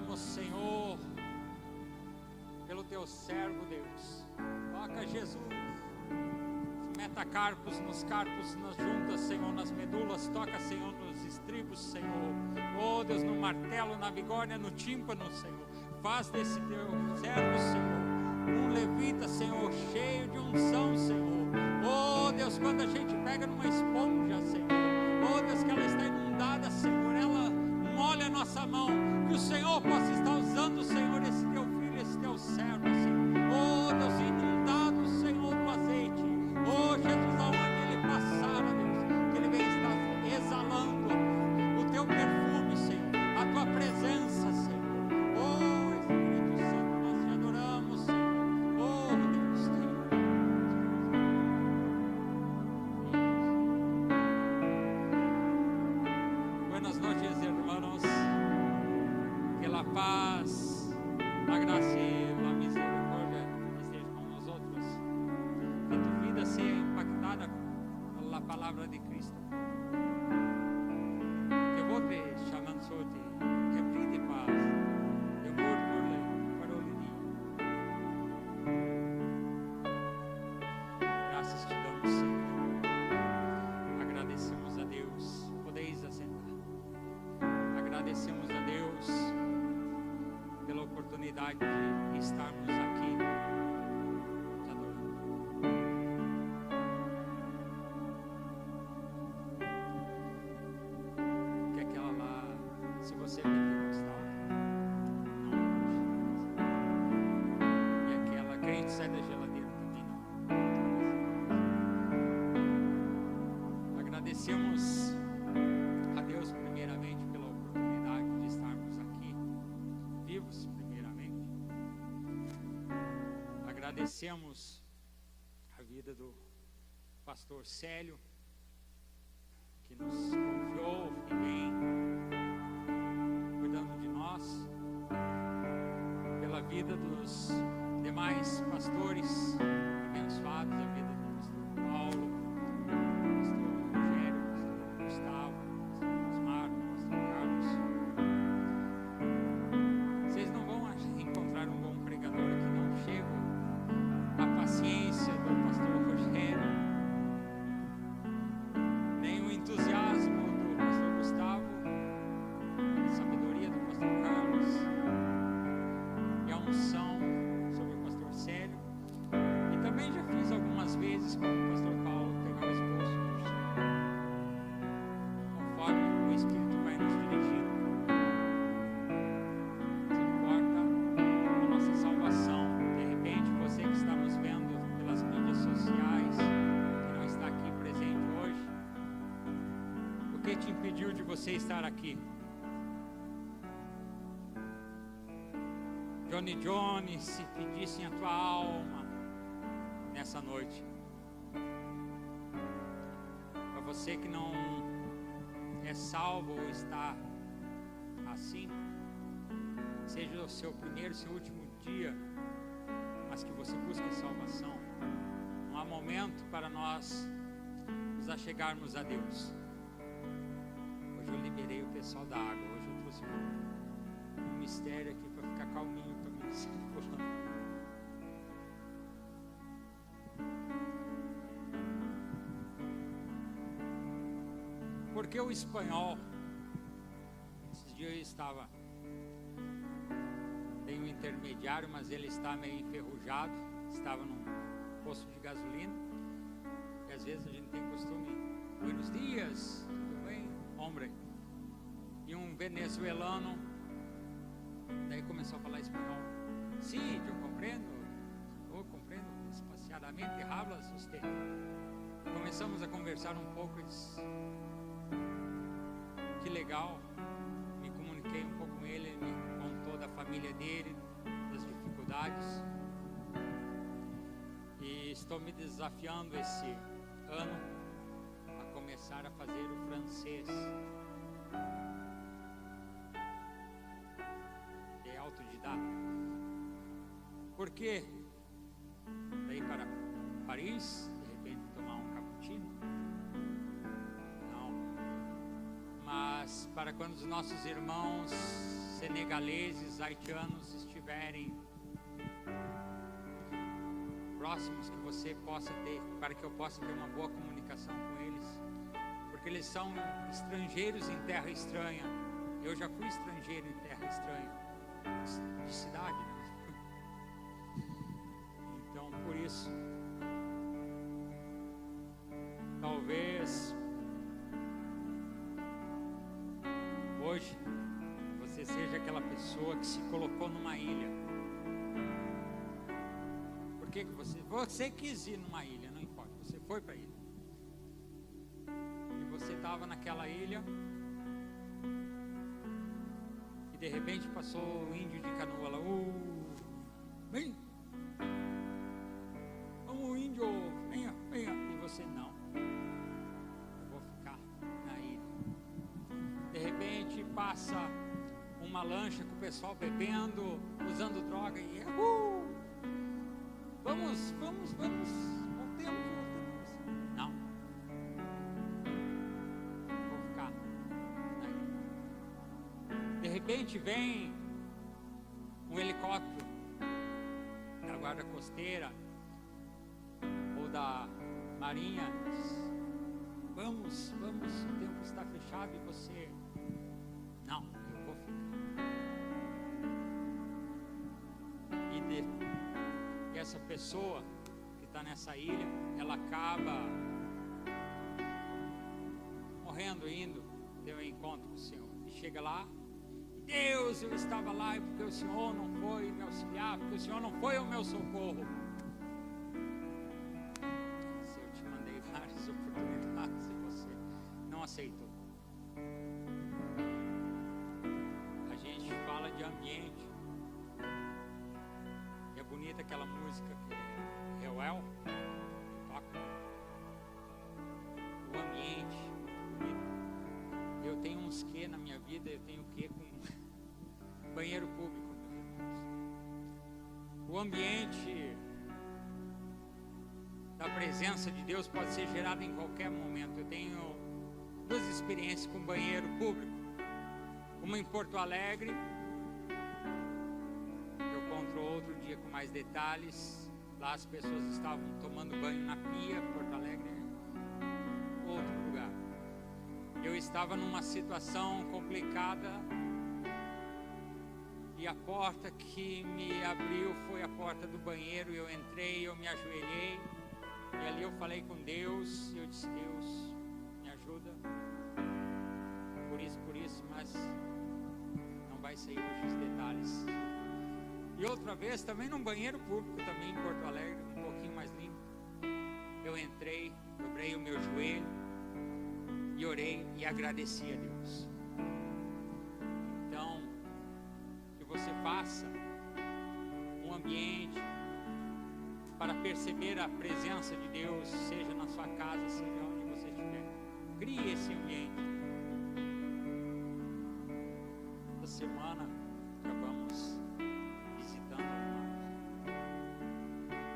oramos, Senhor, pelo teu servo, Deus. Toca, Jesus. Metacarpos, nos carpos, nas juntas, Senhor, nas medulas. Toca, Senhor, nos estribos, Senhor. Oh, Deus, no martelo, na bigorna, no tímpano, Senhor. Faz desse teu servo, Senhor, um levita, Senhor, cheio de unção, Senhor. Oh, Deus, quando a gente pega numa esponja, Senhor, oh, Deus, que ela está inundada, Senhor, ela molha a nossa mão. Que o Senhor possa estar usando, Senhor, esse teu filho, esse teu servo, Senhor. Oh, Deus, inundado, Senhor, do azeite. Oh, Jesus, aonde ele passar, Deus, que ele venha estar exalando o teu perfume, Senhor, a tua presença, Senhor. Oh, Espírito Santo, nós te adoramos, Senhor. Oh, Deus, Senhor. Buenas noches, hermanos. Que la paz, la gracia y la misericordia esteja com nós outros. Que tu vida seja impactada pela palavra de Cristo. Que vos te chamando sorte, reprende paz, e murmure para o dia. Graças te damos, Senhor. Agradecemos a Deus. Podeis assentar. Agradecemos a Deus pela oportunidade de estarmos aqui te adorando. Que aquela lá, se você pentecostal, não. E aquela crente sai da geladeira também não. Agradecemos a Deus primeiramente pela oportunidade de estarmos aqui vivos, primeiramente. Agradecemos a vida do pastor Célio, que nos confiou e vem cuidando de nós, pela vida dos demais pastores abençoados, a vida do pastor Paulo, pastor Rogério, pastor Gustavo, pastor Osmar, pastor Carlos. Vocês não vão encontrar um bom pregador que não chega a paciência do pastor Rogério, nem o entusiasmo do pastor Gustavo, a sabedoria do pastor Carlos e a unção sobre o pastor Célio. E também já fiz algumas vezes com o pastor Paulo pegar o esposo, conforme o Espírito vai nos dirigindo. Não importa a nossa salvação. De repente, você que está nos vendo pelas mídias sociais, que não está aqui presente hoje, o que te impediu de você estar aqui? Johnny, se pedissem a tua alma nessa noite. Para você que não é salvo ou está assim, seja o seu primeiro, seu último dia, mas que você busque salvação. Não há momento para nós nos achegarmos a Deus. Hoje eu liberei o pessoal da água. Hoje eu trouxe um mistério aqui para ficar calminho para mim circulando. Porque o espanhol, esses dias eu estava, tem um intermediário, mas ele está meio enferrujado, estava num posto de gasolina, e às vezes a gente tem costume, buenos dias, tudo bem, hombre, e um venezuelano, daí começou a falar espanhol. Sim, eu compreendo, espaciadamente, hablas usted. Começamos a conversar um pouco, que legal, me comuniquei um pouco com ele, me contou da família dele, das dificuldades, e estou me desafiando esse ano a começar a fazer o francês. É autodidata. Por quê? Daí para Paris, de repente tomar um cappuccino? Não. Mas para quando os nossos irmãos senegaleses, haitianos estiverem próximos, que você possa ter, para que eu possa ter uma boa comunicação com eles, porque eles são estrangeiros em terra estranha. Eu já fui estrangeiro em terra estranha, de cidade, né? Então, por isso, talvez hoje você seja aquela pessoa que se colocou numa ilha. Por que você quis ir numa ilha? Não importa, você foi para a ilha. E você estava naquela ilha e de repente passou o índio de canoa lá. Vem! Vamos, índio! Venha, venha! E você não. Eu vou ficar na ilha. De repente passa uma lancha com o pessoal bebendo, usando droga e vamos, voltemos. Não. Vou ficar na ilha. De repente vem um helicóptero da guarda costeira ou da marinha. Vamos, o tempo está fechado e você... Não, eu vou ficar. E essa pessoa que está nessa ilha, ela acaba morrendo, indo ter um encontro com o Senhor. E chega lá, Deus, eu estava lá e porque o Senhor não foi me auxiliar, porque o Senhor não foi o meu socorro. Se eu te mandei várias oportunidades e você não aceitou. A gente fala de ambiente. E é bonita aquela música que é Reuel toca. O ambiente bonito. Eu tenho uns quê na minha vida, eu tenho quê com banheiro público, meus irmãos. O ambiente da presença de Deus pode ser gerado em qualquer momento. Eu tenho duas experiências com banheiro público. Uma em Porto Alegre, eu conto outro dia com mais detalhes. Lá as pessoas estavam tomando banho na pia. Porto Alegre é outro lugar. Eu estava numa situação complicada e a porta que me abriu foi a porta do banheiro. Eu entrei, eu me ajoelhei e ali eu falei com Deus. Eu disse: Deus, me ajuda por isso, mas não vai sair hoje os detalhes. E outra vez também num banheiro público, também em Porto Alegre, um pouquinho mais limpo. Eu entrei, dobrei o meu joelho e orei e agradeci a Deus. Então, que você faça um ambiente para perceber a presença de Deus, seja na sua casa, seja onde você estiver. Crie esse ambiente. Essa semana acabamos visitando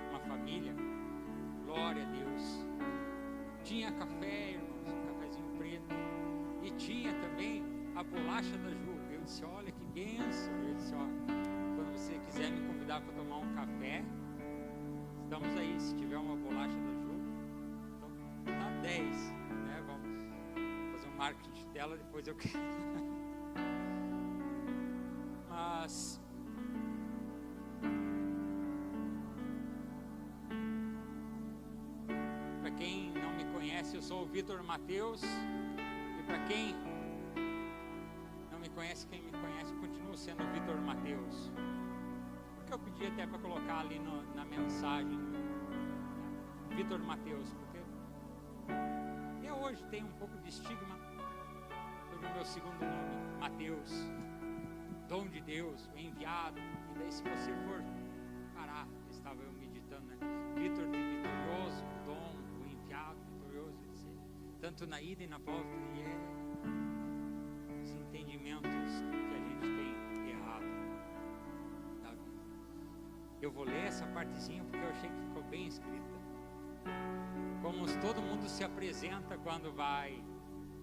uma família. Glória a Deus. Tinha café, irmãos, um cafezinho preto. E tinha também a bolacha da Ju. Eu disse: olha que bênção. Eu disse: ó, quando você quiser me convidar para tomar um café, estamos aí. Se tiver uma bolacha da Ju, então tá 10, né? Vamos fazer um marketing dela, depois eu quero. Mas para quem não me conhece, eu sou o Vitor Mateus. E para quem não me conhece, quem me conhece, continuo sendo o Vitor Mateus. Porque eu pedi até para colocar ali na mensagem Vitor Mateus, porque eu hoje tenho um pouco de estigma sobre o meu segundo nome, Mateus, dom de Deus, o enviado. E daí, se você for parar, estava eu meditando, né? Vitor de vitorioso, dom, o enviado, vitorioso, etc. Tanto na ida e na volta, e os entendimentos que a gente tem errado da vida. Eu vou ler essa partezinha porque eu achei que ficou bem escrita. Como todo mundo se apresenta quando vai,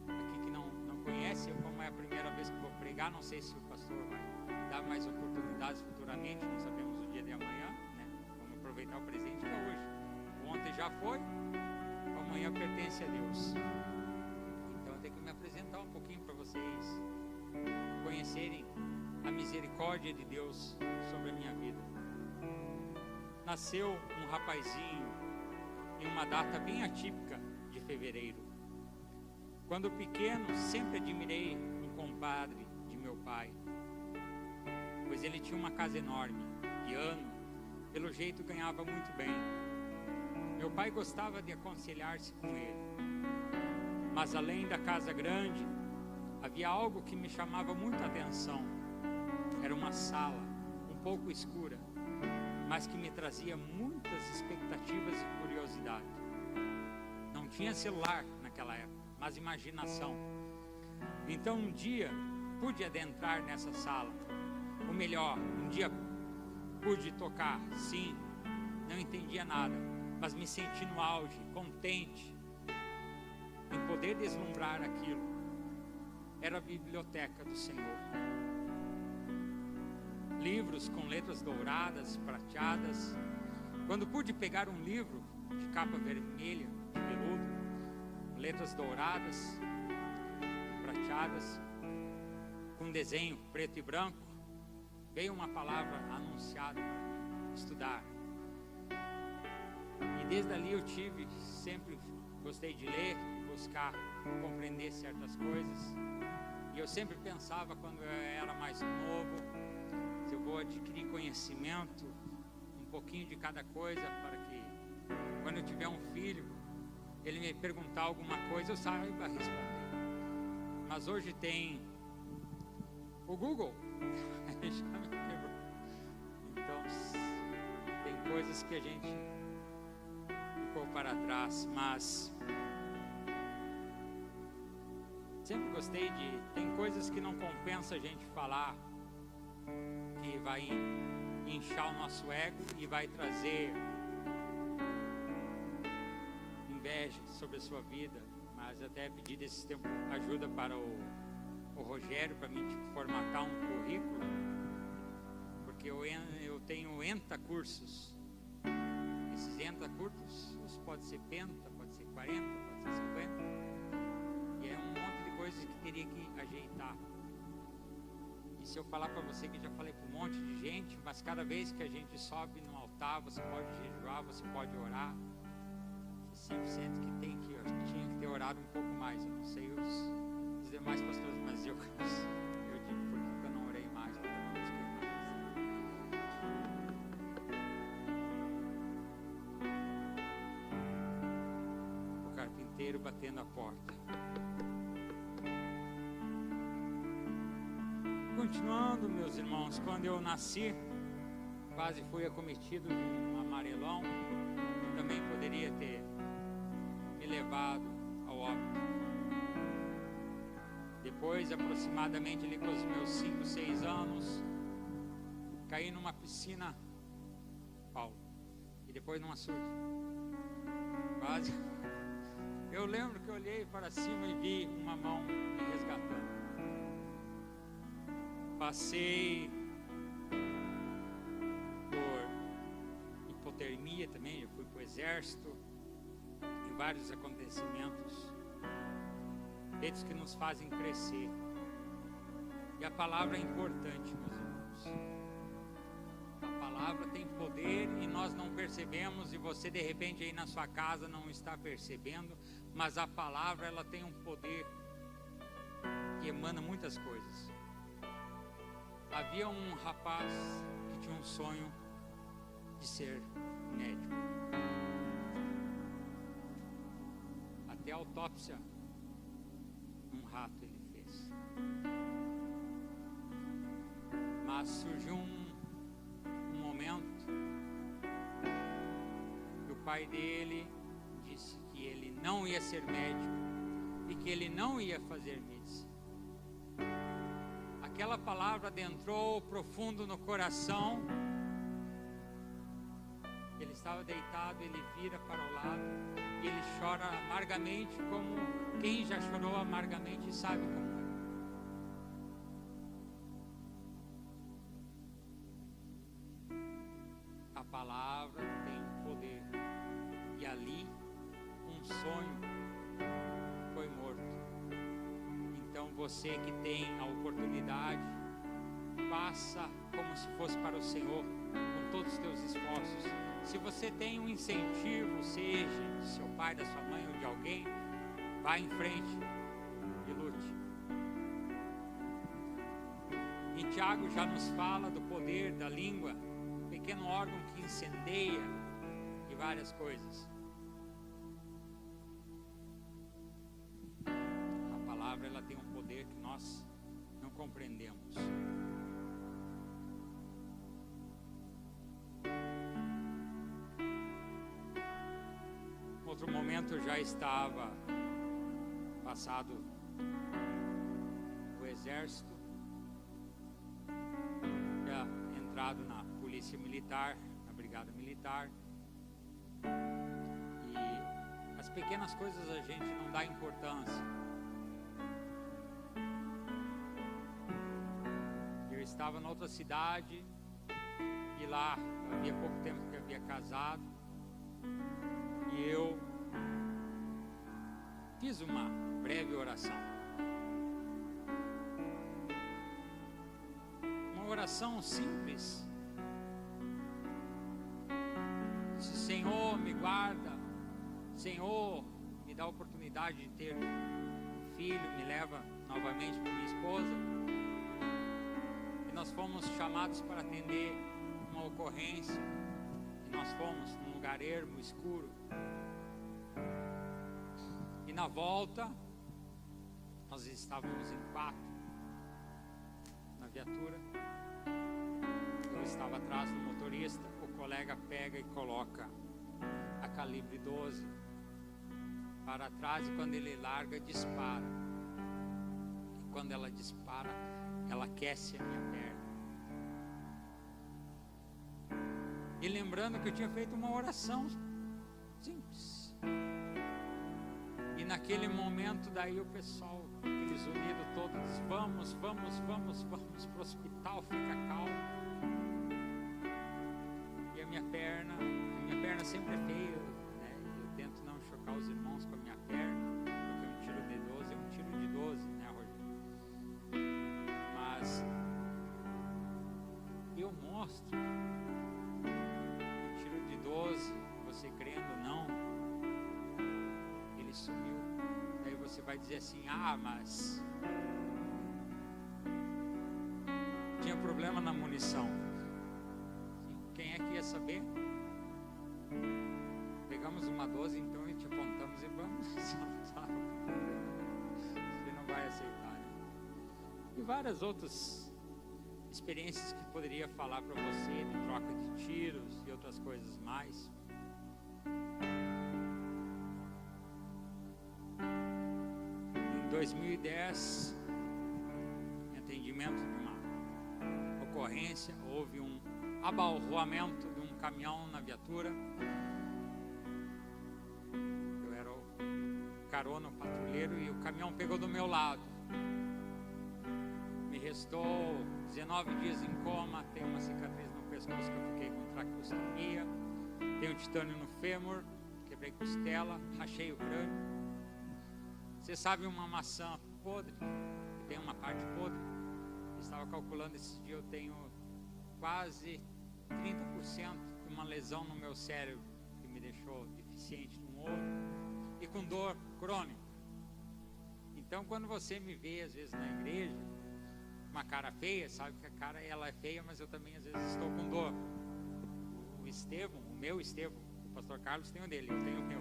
aqui que não conhece, como é a primeira vez que vou pregar. Não sei se o pastor vai dar mais oportunidades futuramente, não sabemos o dia de amanhã, né? Vamos aproveitar o presente que é hoje. Ontem já foi, amanhã pertence a Deus. Então eu tenho que me apresentar um pouquinho para vocês conhecerem a misericórdia de Deus sobre a minha vida. Nasceu um rapazinho em uma data bem atípica de fevereiro. Quando pequeno, sempre admirei um compadre de meu pai, pois ele tinha uma casa enorme, piano, pelo jeito ganhava muito bem. Meu pai gostava de aconselhar-se com ele, mas além da casa grande, havia algo que me chamava muita atenção. Era uma sala um pouco escura, mas que me trazia muitas expectativas e curiosidade. Não tinha celular naquela época, mas imaginação. Então um dia pude adentrar nessa sala, ou melhor, um dia pude tocar, sim, não entendia nada, mas me senti no auge, contente em poder deslumbrar aquilo. Era a biblioteca do Senhor. Livros com letras douradas, prateadas. Quando pude pegar um livro de capa vermelha, de veludo, letras douradas, prateadas, com desenho preto e branco, veio uma palavra anunciada para estudar. E desde ali eu sempre gostei de ler, buscar compreender certas coisas. E eu sempre pensava, quando eu era mais novo, se eu vou adquirir conhecimento, um pouquinho de cada coisa, para que quando eu tiver um filho, ele me perguntar alguma coisa, eu saiba responder. Mas hoje tem o Google. Já me quebrou. Então tem coisas que a gente ficou para trás, mas sempre gostei tem coisas que não compensa a gente falar, que vai inchar o nosso ego e vai trazer inveja sobre a sua vida. Mas até pedi desse tempo ajuda para o Rogério, para mim formatar um currículo, porque eu tenho 80 cursos. Esses 80 cursos pode ser penta, pode ser 40, pode ser 50, e é um monte de coisas que teria que ajeitar. E se eu falar para você que já falei para um monte de gente, mas cada vez que a gente sobe no altar, você pode jejuar, você pode orar, você sempre sente que tinha que ter orado um pouco mais. Eu não sei os demais pastores, mas eu digo, por que eu não orei mais, porque eu não busquei mais. O carpinteiro batendo a porta. Continuando, meus irmãos, quando eu nasci, quase fui acometido de um amarelão, que também poderia ter me levado ao óbito. Depois, aproximadamente ali com os meus 5, 6 anos, caí numa piscina, Paulo, e depois num açude. Quase. Eu lembro que eu olhei para cima e vi uma mão me resgatando. Passei por hipotermia também, eu fui para o exército, em vários acontecimentos, eles que nos fazem crescer. E a palavra é importante, meus irmãos. A palavra tem poder e nós não percebemos, e você de repente aí na sua casa não está percebendo, mas a palavra ela tem um poder que emana muitas coisas. Havia um rapaz que tinha um sonho de ser médico. Até a autópsia num rato ele fez. Mas surgiu um momento que o pai dele disse que ele não ia ser médico e que ele não ia fazer medicina. Aquela palavra adentrou profundo no coração. Ele estava deitado, ele vira para o lado e ele chora amargamente, como quem já chorou amargamente sabe como é. você que tem a oportunidade, faça como se fosse para o Senhor, com todos os teus esforços. Se você tem um incentivo, seja de seu pai, da sua mãe ou de alguém, vá em frente e lute. E Tiago já nos fala do poder da língua, um pequeno órgão que incendeia e várias coisas. A palavra, ela tem um poder que nós não compreendemos. Outro momento eu já estava passado o exército, já entrado na polícia militar, na brigada militar, e as pequenas coisas a gente não dá importância. Eu estava em outra cidade e lá havia pouco tempo que eu havia casado, e eu fiz uma breve oração. Uma oração simples. Se Senhor me guarda, Senhor me dá a oportunidade de ter um filho, me leva novamente para minha esposa. E nós fomos chamados para atender uma ocorrência. E nós fomos num lugar ermo, escuro. E na volta, nós estávamos em 4 na viatura. Eu estava atrás do motorista, o colega pega e coloca a calibre 12 para trás, e quando ele larga, dispara. E quando ela dispara, ela aquece a minha perna. E lembrando que eu tinha feito uma oração simples. E naquele momento daí o pessoal, aqueles unidos todos, vamos para o hospital, fica calmo. E a minha perna sempre é feia, né? Eu tento não chocar os irmãos com a minha perna, porque um tiro de 12 é um tiro de 12, né, Rogério? Mas eu mostro um tiro de 12, você crendo ou não, ele sumiu. Daí você vai dizer assim: ah, mas tinha problema na munição. Quem é que ia saber? Pegamos uma 12 então e te apontamos e vamos. Você não vai aceitar, né? E várias outras experiências que poderia falar para você, de troca de tiros e outras coisas mais. Em 2010, em atendimento de uma ocorrência, houve um abalroamento de um caminhão na viatura. Eu era o carona, o patrulheiro, e o caminhão pegou do meu lado. Me restou 19 dias em coma, tenho uma cicatriz no pescoço que eu fiquei com traqueostomia, tenho titânio no fêmur, quebrei costela, rachei o crânio. Você sabe uma maçã podre, que tem uma parte podre? Eu estava calculando esse dia, eu tenho quase 30% de uma lesão no meu cérebro, que me deixou deficiente no olho e com dor crônica. Então, quando você me vê às vezes na igreja, uma cara feia, sabe que a cara ela é feia, mas eu também às vezes estou com dor. O Estevão, o meu Estevão, o pastor Carlos tem o dele, eu tenho o meu.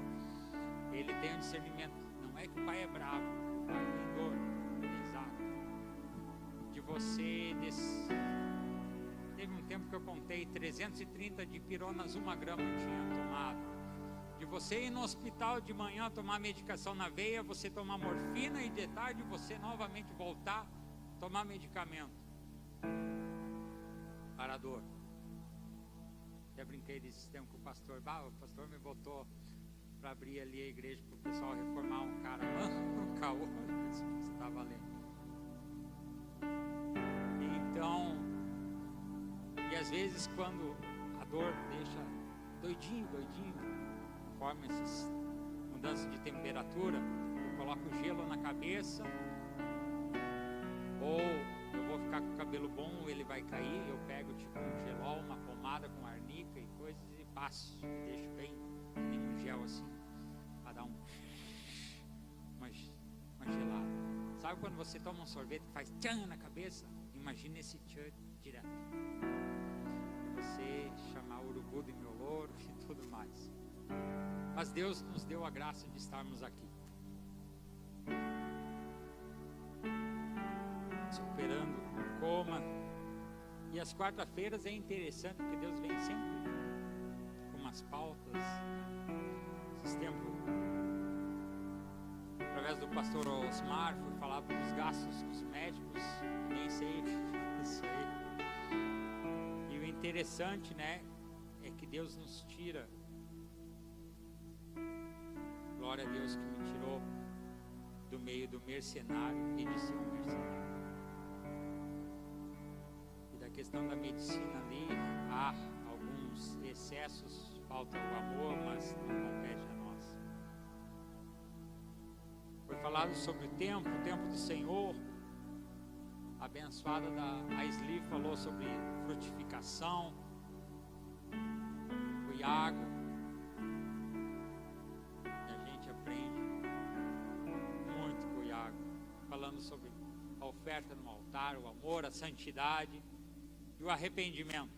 Ele tem um discernimento. Não é que o pai é bravo, o pai tem dor. Exato. De você teve um tempo que eu contei 330 de pironas, 1 grama eu tinha tomado. De você ir no hospital de manhã tomar medicação na veia, você tomar morfina, e de tarde você novamente voltar tomar medicamento para a dor. Até brinquei desse tempo com o pastor. O pastor me botou para abrir ali a igreja para o pessoal reformar um cara, um caô, está valendo. Então, e às vezes quando a dor deixa doidinho, conforme essas mudanças de temperatura, eu coloco gelo na cabeça ficar com o cabelo bom, ele vai cair. Eu pego tipo um gelol, uma pomada com arnica e coisas e passo, deixo bem, nem um gel assim, para dar uma gelada. Sabe quando você toma um sorvete que faz tchan na cabeça? Imagina esse tchan direto. E você chamar o urubu de meu louro e tudo mais. Mas Deus nos deu a graça de estarmos aqui, superando o coma. E as quarta-feiras é interessante porque Deus vem sempre com umas pautas. Esses tempos, através do pastor Osmar, foi falado dos gastos com os médicos. Nem sei isso aí. E o interessante, né, é que Deus nos tira. Glória a Deus que me tirou do meio do mercenário e de ser um mercenário. E da questão da medicina ali, há alguns excessos, falta o amor, mas não compete a nós. Foi falado sobre o tempo do Senhor. A abençoada da Aisli falou sobre frutificação. O Iago. Falando sobre a oferta no altar, o amor, a santidade e o arrependimento.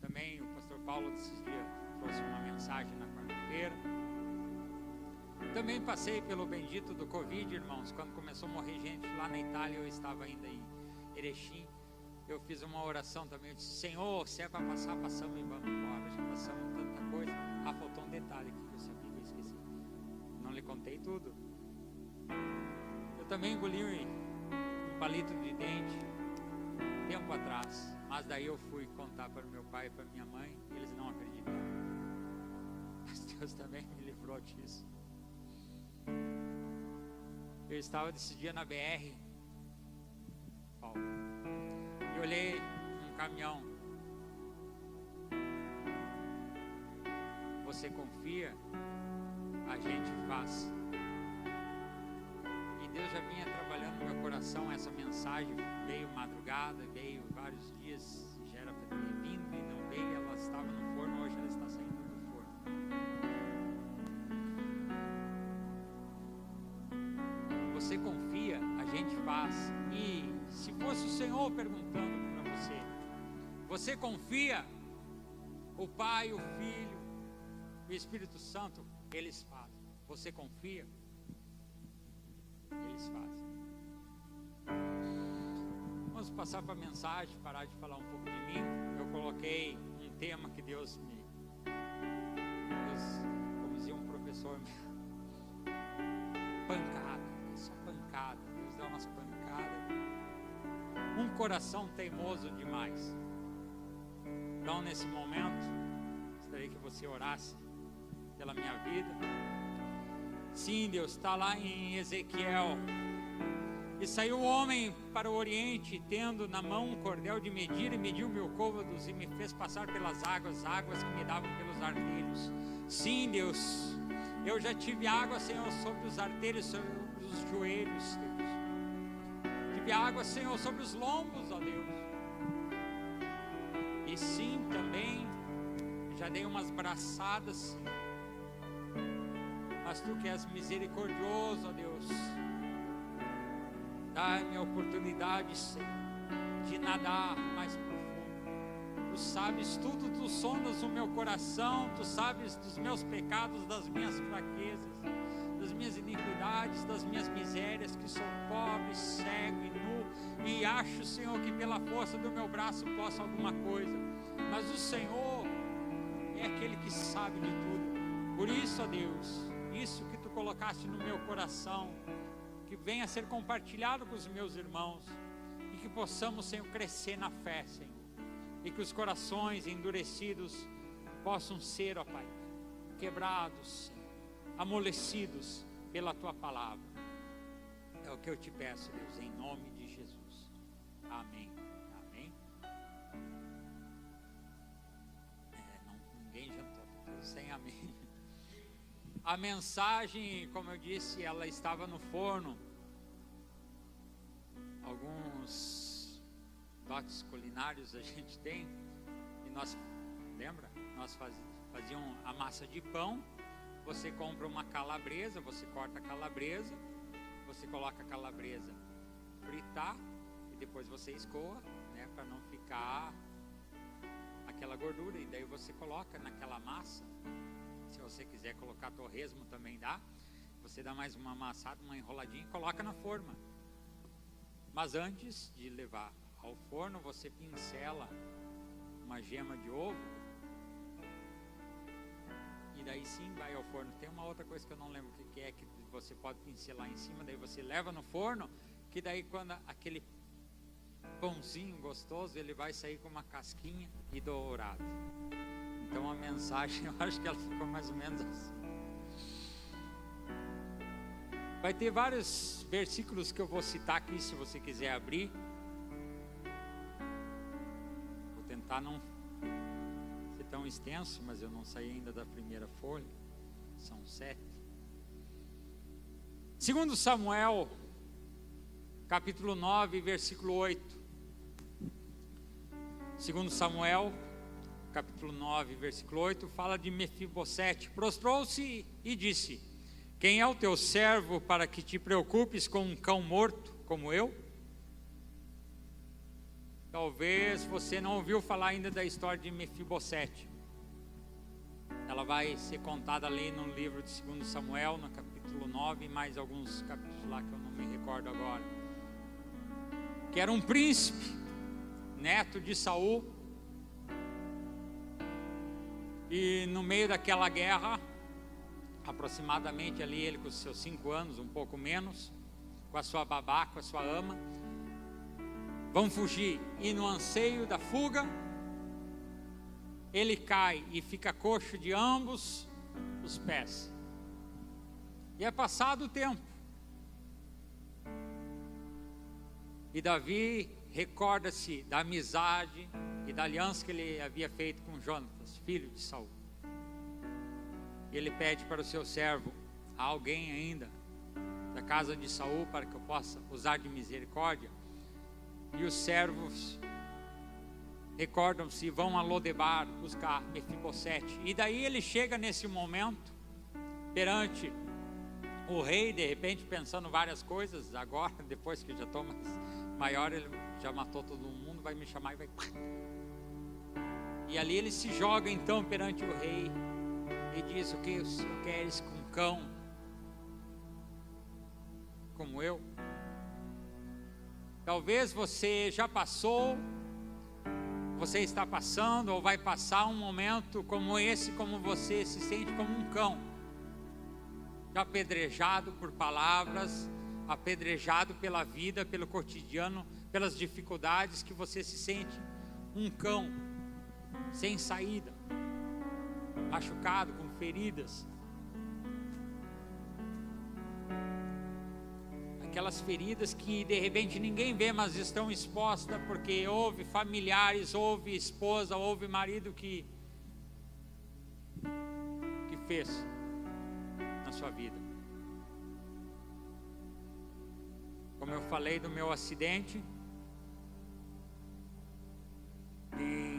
Também o pastor Paulo desses dias trouxe uma mensagem na quarta-feira. Também passei pelo bendito do Covid, irmãos. Quando começou a morrer gente lá na Itália, eu estava ainda em Erechim. Eu fiz uma oração também. Eu disse: Senhor, se é para passar, passamos e vamos embora. Já passamos tanta coisa. Ah, faltou um detalhe aqui que eu sabia que eu esqueci. Não lhe contei tudo. Eu também engoli um palito de dente tempo atrás, mas daí eu fui contar para o meu pai e para minha mãe, e eles não acreditaram. Mas Deus também me livrou disso. Eu estava desse dia na BR, Paulo, e olhei um caminhão. Você confia, a gente faz. Deus já vinha trabalhando no meu coração essa mensagem. Veio madrugada, veio vários dias, já era para ter vindo e não veio. Ela estava no forno, hoje ela está saindo do forno. Você confia, a gente faz. E se fosse o Senhor perguntando para você, você confia? O Pai, o Filho, o Espírito Santo, eles fazem. Você confia? Eles fazem. Vamos passar para a mensagem, parar de falar um pouco de mim. Eu coloquei um tema que Deus, como dizia um professor, pancada, só pancada. Deus dá umas pancadas. Um coração teimoso demais. Então, nesse momento, gostaria que você orasse pela minha vida. Sim, Deus, está lá em Ezequiel. E saiu o homem para o oriente, tendo na mão um cordel de medir, e mediu 1000 côvados, e me fez passar pelas águas que me davam pelos artelhos. Sim, Deus, eu já tive água, Senhor, sobre os artelhos, sobre os joelhos, Deus. Tive água, Senhor, sobre os lombos, ó Deus. E sim, também, já dei umas braçadas, Senhor. Mas Tu que és misericordioso, ó Deus, dá-me a oportunidade, Senhor, de nadar mais profundo. Tu sabes tudo, Tu sondas o meu coração, Tu sabes dos meus pecados, das minhas fraquezas, das minhas iniquidades, das minhas misérias, que sou pobre, cego e nu, e acho, Senhor, que pela força do meu braço posso alguma coisa. Mas o Senhor é aquele que sabe de tudo. Por isso, ó Deus, isso que Tu colocaste no meu coração, que venha a ser compartilhado com os meus irmãos, e que possamos, Senhor, crescer na fé, Senhor, e que os corações endurecidos possam ser, ó Pai, quebrados, amolecidos pela Tua palavra. É o que eu Te peço, Deus, em nome de Jesus. Amém. Amém. Ninguém jantou, todos sem amém. A mensagem, como eu disse, ela estava no forno. Alguns toques culinários a gente tem, e nós, lembra? Nós fazíamos a massa de pão, você compra uma calabresa, você corta a calabresa, você coloca a calabresa fritar, e depois você escoa, né, para não ficar aquela gordura, e daí você coloca naquela massa. Se você quiser colocar torresmo também dá, você dá mais uma amassada, uma enroladinha e coloca na forma. Mas antes de levar ao forno, você pincela uma gema de ovo, e daí sim vai ao forno. Tem uma outra coisa que eu não lembro o que é, que você pode pincelar em cima, daí você leva no forno, que daí quando aquele pãozinho gostoso, ele vai sair com uma casquinha e dourado. Então a mensagem, eu acho que ela ficou mais ou menos assim. Vai ter vários versículos que eu vou citar aqui, se você quiser abrir. Vou tentar não ser tão extenso, mas eu não saí ainda da primeira folha. São 7. 2 Samuel, capítulo 9, versículo 8. 2 Samuel, capítulo 9, versículo 8, fala de Mefibosete. Prostrou-se e disse: quem é o teu servo para que te preocupes com um cão morto como eu? Talvez você não ouviu falar ainda da história de Mefibosete. Ela vai ser contada ali no livro de 2 Samuel, no capítulo 9, e mais alguns capítulos lá que eu não me recordo agora. Que era um príncipe, neto de Saul, e no meio daquela guerra, aproximadamente ali ele com os seus 5 anos, um pouco menos, com a sua babá, com a sua ama, vão fugir, e no anseio da fuga, ele cai e fica coxo de ambos os pés. E é passado o tempo, e Davi recorda-se da amizade e da aliança que ele havia feito com Jonatas, filho de Saul. E ele pede para o seu servo: há alguém ainda da casa de Saul para que eu possa usar de misericórdia? E os servos recordam-se e vão a Lodebar buscar Mefibosete. E daí ele chega nesse momento perante o rei, de repente pensando várias coisas. Agora, depois que eu já estou maior, ele já matou todo mundo, vai me chamar e vai... E ali ele se joga então perante o rei e diz: o que o senhor queres com um cão como eu? Talvez você já passou, você está passando ou vai passar um momento como esse, como você se sente como um cão, já apedrejado por palavras, apedrejado pela vida, pelo cotidiano, pelas dificuldades, que você se sente um cão sem saída, machucado, com feridas. Aquelas feridas que de repente ninguém vê, mas estão expostas porque houve familiares, houve esposa, houve marido que fez na sua vida. Como eu falei do meu acidente, e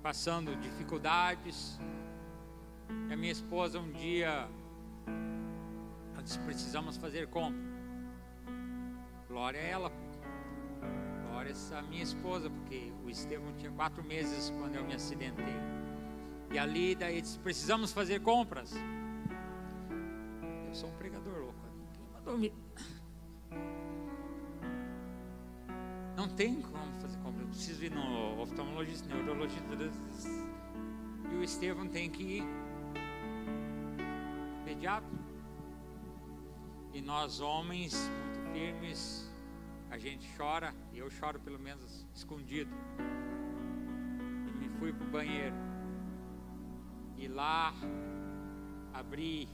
passando dificuldades, e a minha esposa um dia, ela disse: precisamos fazer compra. Glória a ela, glória a essa minha esposa, porque o Estevão tinha 4 meses quando eu me acidentei. E ali daí disse: precisamos fazer compras. Eu sou um pregador louco. Quem mandou me... Não tem como fazer compra. Eu preciso ir no oftalmologista, neurologista. E o Estevão tem que ir pediatra. E nós homens, muito firmes, a gente chora. E eu choro pelo menos escondido. E me fui para o banheiro. E lá abri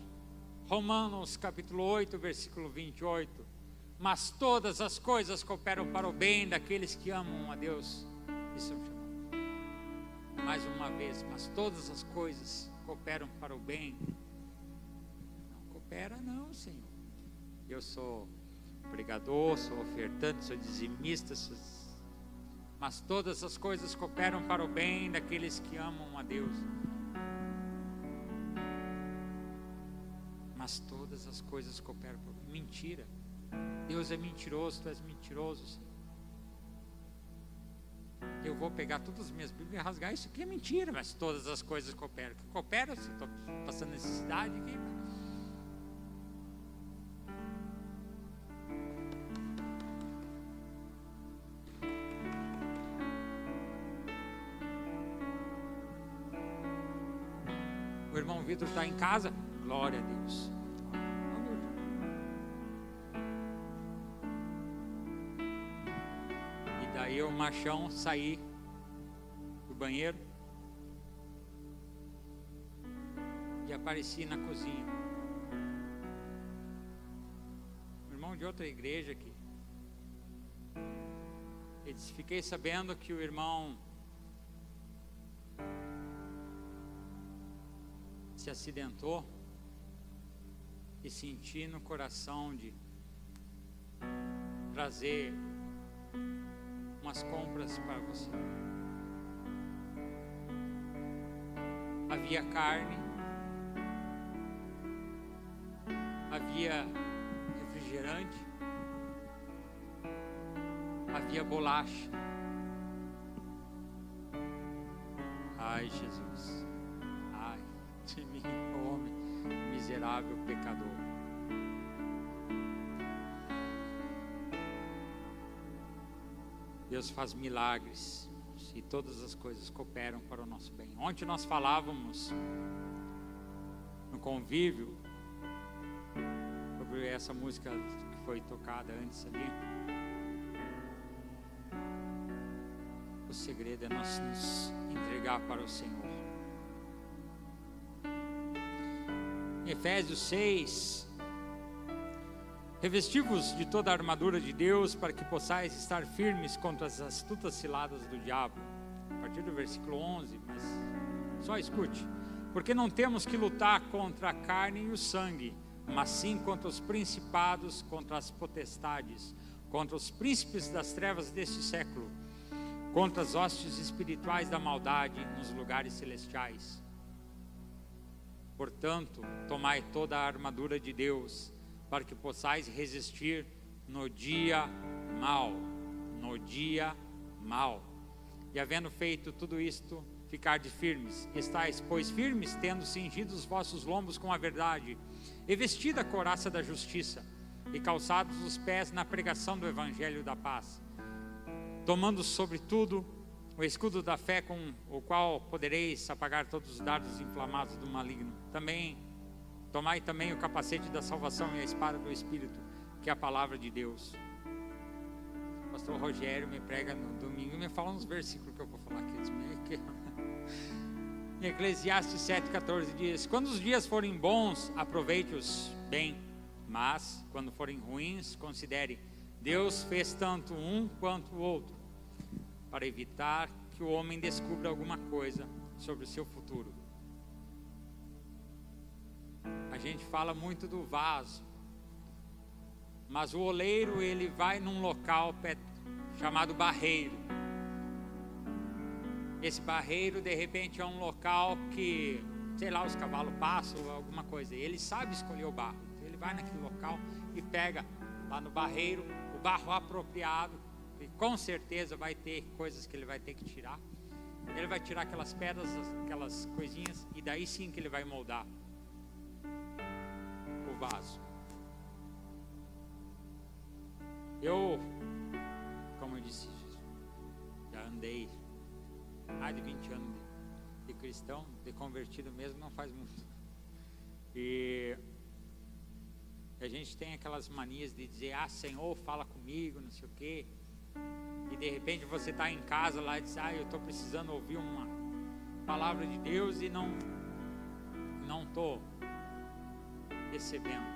Romanos capítulo 8, versículo 28. Mas todas as coisas cooperam para o bem daqueles que amam a Deus. Isso é um chamado. Mais uma vez, mas todas as coisas cooperam para o bem. Não coopera não, Senhor. Eu sou pregador, sou ofertante, sou dizimista, mas todas as coisas cooperam para o bem daqueles que amam a Deus. Mas todas as coisas cooperam para o bem. Mentira. Deus é mentiroso, tu és mentiroso, Senhor. Eu vou pegar todas as minhas Bíblias e rasgar. Isso aqui é mentira, mas todas as coisas cooperam. Que cooperam, se eu estou passando necessidade aqui. O irmão Vitor está em casa? Glória a Deus. E daí eu, machão, saí do banheiro e apareci na cozinha. Um irmão de outra igreja aqui. Ele disse: fiquei sabendo que o irmão se acidentou e senti no coração de trazer umas compras para você. Havia carne, havia refrigerante, havia bolacha. Ai, Jesus. Ai de mim, homem miserável pecador. Deus faz milagres e todas as coisas cooperam para o nosso bem. Ontem nós falávamos no convívio sobre essa música que foi tocada antes ali. O segredo é nós nos entregar para o Senhor. Efésios 6: revesti-vos de toda a armadura de Deus, para que possais estar firmes contra as astutas ciladas do diabo. A partir do versículo 11, mas só escute. Porque não temos que lutar contra a carne e o sangue, mas sim contra os principados, contra as potestades, contra os príncipes das trevas deste século, contra as hostes espirituais da maldade nos lugares celestiais. Portanto, tomai toda a armadura de Deus, para que possais resistir no dia mau. No dia mau. E havendo feito tudo isto, ficardes firmes. Estais, pois, firmes, tendo cingido os vossos lombos com a verdade, e vestida a couraça da justiça, e calçados os pés na pregação do evangelho da paz. Tomando sobretudo o escudo da fé, com o qual podereis apagar todos os dardos inflamados do maligno. Tomai também o capacete da salvação e a espada do Espírito, que é a palavra de Deus. O pastor Rogério me prega no domingo e me fala uns versículos que eu vou falar aqui. Em Eclesiastes 7,14 diz: quando os dias forem bons, aproveite-os bem, mas quando forem ruins, considere, Deus fez tanto um quanto o outro, para evitar que o homem descubra alguma coisa sobre o seu futuro. A gente fala muito do vaso, mas o oleiro, ele vai num local chamado barreiro. Esse barreiro, de repente, é um local que, sei lá, os cavalos passam ou alguma coisa. Ele sabe escolher o barro. Ele vai naquele local e pega lá no barreiro o barro apropriado, e com certeza vai ter coisas que ele vai ter que tirar. Ele vai tirar aquelas pedras, aquelas coisinhas, e daí sim que ele vai moldar o vaso. Eu, como eu disse, já andei mais de 20 anos de cristão, de convertido mesmo, não faz muito. E a gente tem aquelas manias de dizer: Senhor, fala comigo, não sei o quê. E de repente você está em casa lá e diz: eu estou precisando ouvir uma palavra de Deus e não estou recebendo.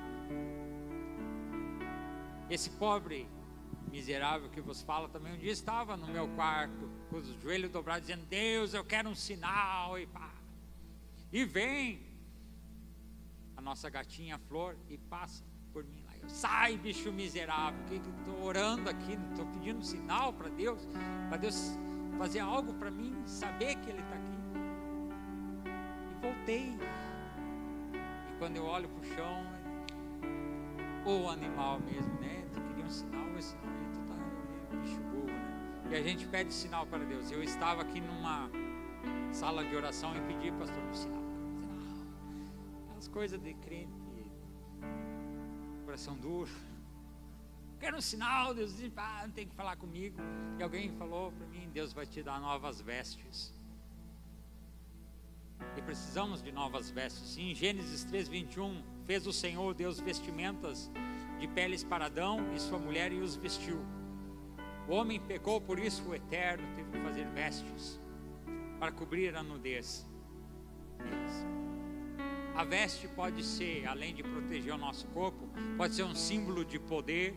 Esse pobre miserável que vos fala também, um dia estava no meu quarto com os joelhos dobrados, dizendo: Deus, eu quero um sinal. E pá, e vem a nossa gatinha Flor e passa por mim lá. Eu, sai, bicho miserável, que estou orando aqui, estou pedindo um sinal para Deus fazer algo para mim, saber que Ele está aqui. E voltei. E quando eu olho para o chão, o animal mesmo, né? Tu queria um sinal, mas sinal, tu tá bicho burro, né? E a gente pede sinal para Deus. Eu estava aqui numa sala de oração e pedi, pastor, um sinal. Aquelas coisas de crente, coração duro. Quero um sinal. Deus diz, não tem que falar comigo. E alguém falou para mim, Deus vai te dar novas vestes. E precisamos de novas vestes. Em Gênesis 3:21, fez o Senhor Deus vestimentas de peles para Adão e sua mulher e os vestiu. O homem pecou, por isso o Eterno teve que fazer vestes para cobrir a nudez deles. A veste pode ser, além de proteger o nosso corpo, pode ser um símbolo de poder.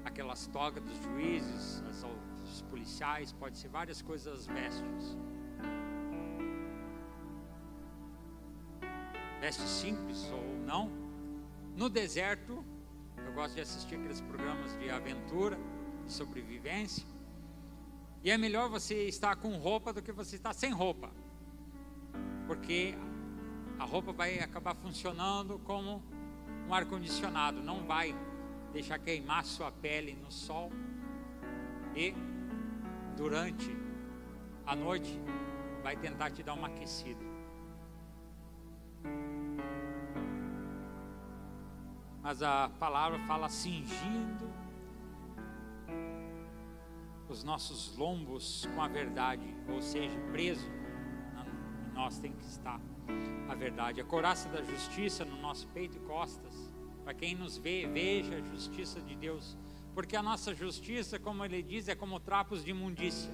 Aquelas togas dos juízes, os policiais, pode ser várias coisas as vestes. Vestes simples ou não. No deserto, eu gosto de assistir aqueles programas de aventura, de sobrevivência. E é melhor você estar com roupa do que você estar sem roupa. Porque a roupa vai acabar funcionando como um ar-condicionado. Não vai deixar queimar sua pele no sol. E durante a noite vai tentar te dar uma aquecida. Mas a palavra fala cingindo os nossos lombos com a verdade, ou seja, preso em nós tem que estar a verdade. A couraça da justiça no nosso peito e costas, para quem nos vê, veja a justiça de Deus, porque a nossa justiça, como ele diz, é como trapos de imundícia,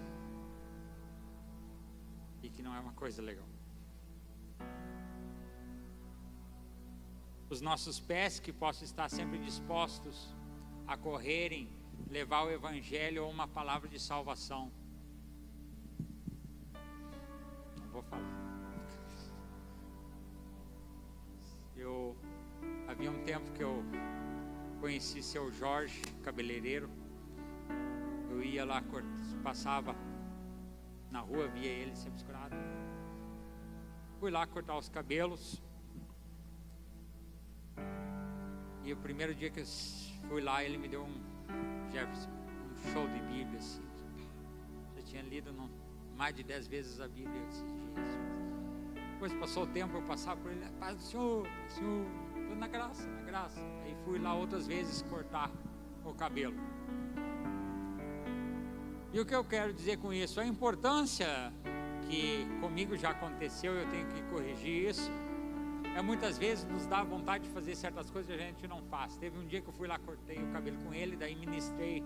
e que não é uma coisa legal. Os nossos pés que possam estar sempre dispostos a correrem, levar o evangelho ou uma palavra de salvação. Não vou falar. Havia um tempo que eu conheci seu Jorge, cabeleireiro. Eu ia lá, passava na rua, via ele sempre escurado. Fui lá cortar os cabelos. E o primeiro dia que eu fui lá, ele me deu um show de Bíblia, assim. Já tinha lido mais de 10 vezes a Bíblia esses dias. Depois passou o tempo, eu passava por ele, paz do Senhor, estou na graça, na graça. Aí fui lá outras vezes cortar o cabelo. E o que eu quero dizer com isso? A importância que comigo já aconteceu, eu tenho que corrigir isso. Muitas vezes nos dá vontade de fazer certas coisas que a gente não faz. Teve um dia que eu fui lá, cortei o cabelo com ele, daí ministrei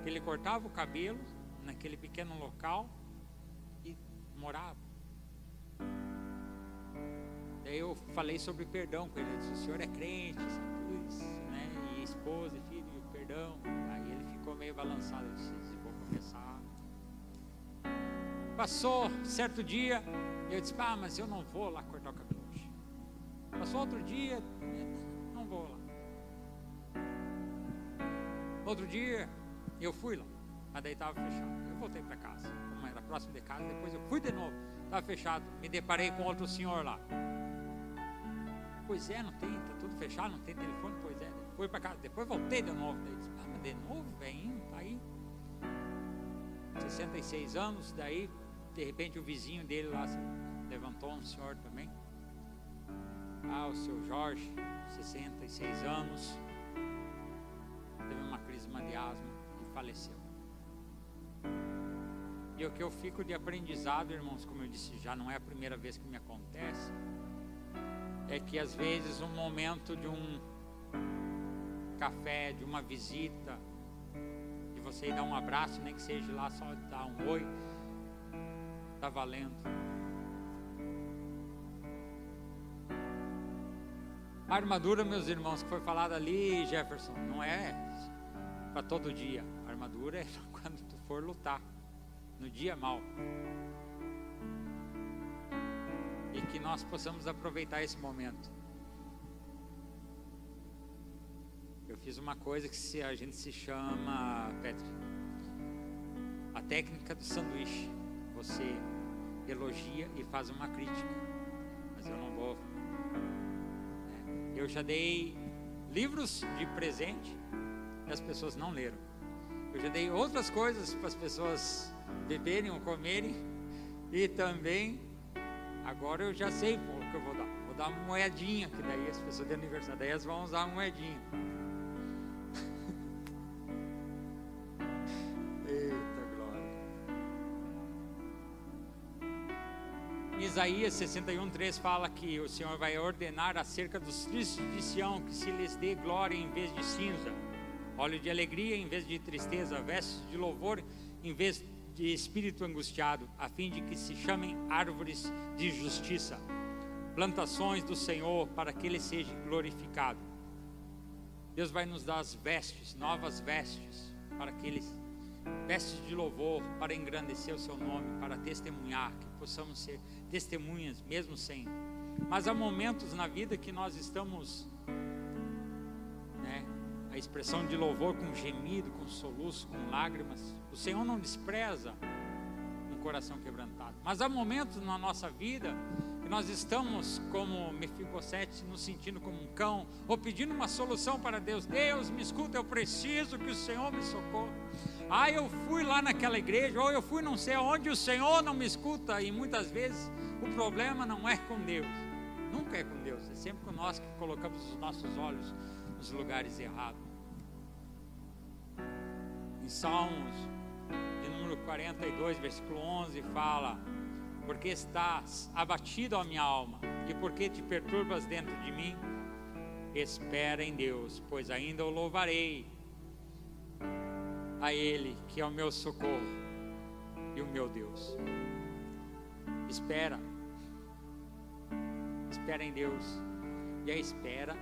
que ele cortava o cabelo naquele pequeno local e morava. Daí eu falei sobre perdão com ele. Eu disse, o senhor é crente, né? E esposa, filho, e perdão. Aí ele ficou meio balançado. Eu disse, vou começar. Passou certo dia, eu disse, mas eu não vou lá cortar o cabelo. Passou outro dia, não vou lá. Outro dia, eu fui lá, mas daí estava fechado. Eu voltei para casa, como era próximo de casa, depois eu fui de novo, estava fechado. Me deparei com outro senhor lá. Pois é, não tem, está tudo fechado, não tem telefone, pois é. Fui para casa, depois voltei de novo. Daí disse, mas de novo, velhinho, tá aí. 66 anos, daí, de repente, o vizinho dele lá levantou, um senhor também. O seu Jorge, 66 anos, teve uma crise de asma e faleceu. E o que eu fico de aprendizado, irmãos, como eu disse, já não é a primeira vez que me acontece, é que às vezes um momento de um café, de uma visita, de você ir dar um abraço, nem que seja lá só dar um oi, está valendo. A armadura, meus irmãos, que foi falada ali, Jefferson, não é para todo dia. A armadura é quando tu for lutar, no dia mau. E que nós possamos aproveitar esse momento. fiz uma coisa que a gente se chama, Petri, a técnica do sanduíche. Você elogia e faz uma crítica, mas eu não vou. Eu já dei livros de presente e as pessoas não leram. Eu já dei outras coisas para as pessoas beberem ou comerem, e também agora eu já sei o que eu vou dar. Vou dar uma moedinha, que daí as pessoas de aniversário, daí elas vão usar a moedinha. Eita glória. Isaías 61:3 fala que o Senhor vai ordenar acerca dos tristes de Sião que se lhes dê glória em vez de cinza, óleo de alegria em vez de tristeza, vestes de louvor em vez de espírito angustiado, a fim de que se chamem árvores de justiça, plantações do Senhor, para que Ele seja glorificado. Deus vai nos dar as vestes, novas vestes, para que Ele, vestes de louvor, para engrandecer o Seu nome, para testemunhar, que possamos ser testemunhas, mesmo sem. Mas há momentos na vida que nós estamos, a expressão de louvor com gemido, com soluço, com lágrimas. O Senhor não despreza um coração quebrantado. Mas há momentos na nossa vida que nós estamos como Mefibosete, nos sentindo como um cão, ou pedindo uma solução para Deus. Deus, me escuta, eu preciso que o Senhor me socorra. Eu fui lá naquela igreja, ou eu fui não sei aonde, o Senhor não me escuta. E muitas vezes o problema não é com Deus, nunca é com Deus, é sempre com nós que colocamos os nossos olhos nos lugares errados. Em Salmos de número 42, versículo 11 fala: porque estás abatido, a minha alma, e porque te perturbas dentro de mim? Espera em Deus, pois ainda o louvarei, a Ele que é o meu socorro e o meu Deus. Espera em Deus. E a espera,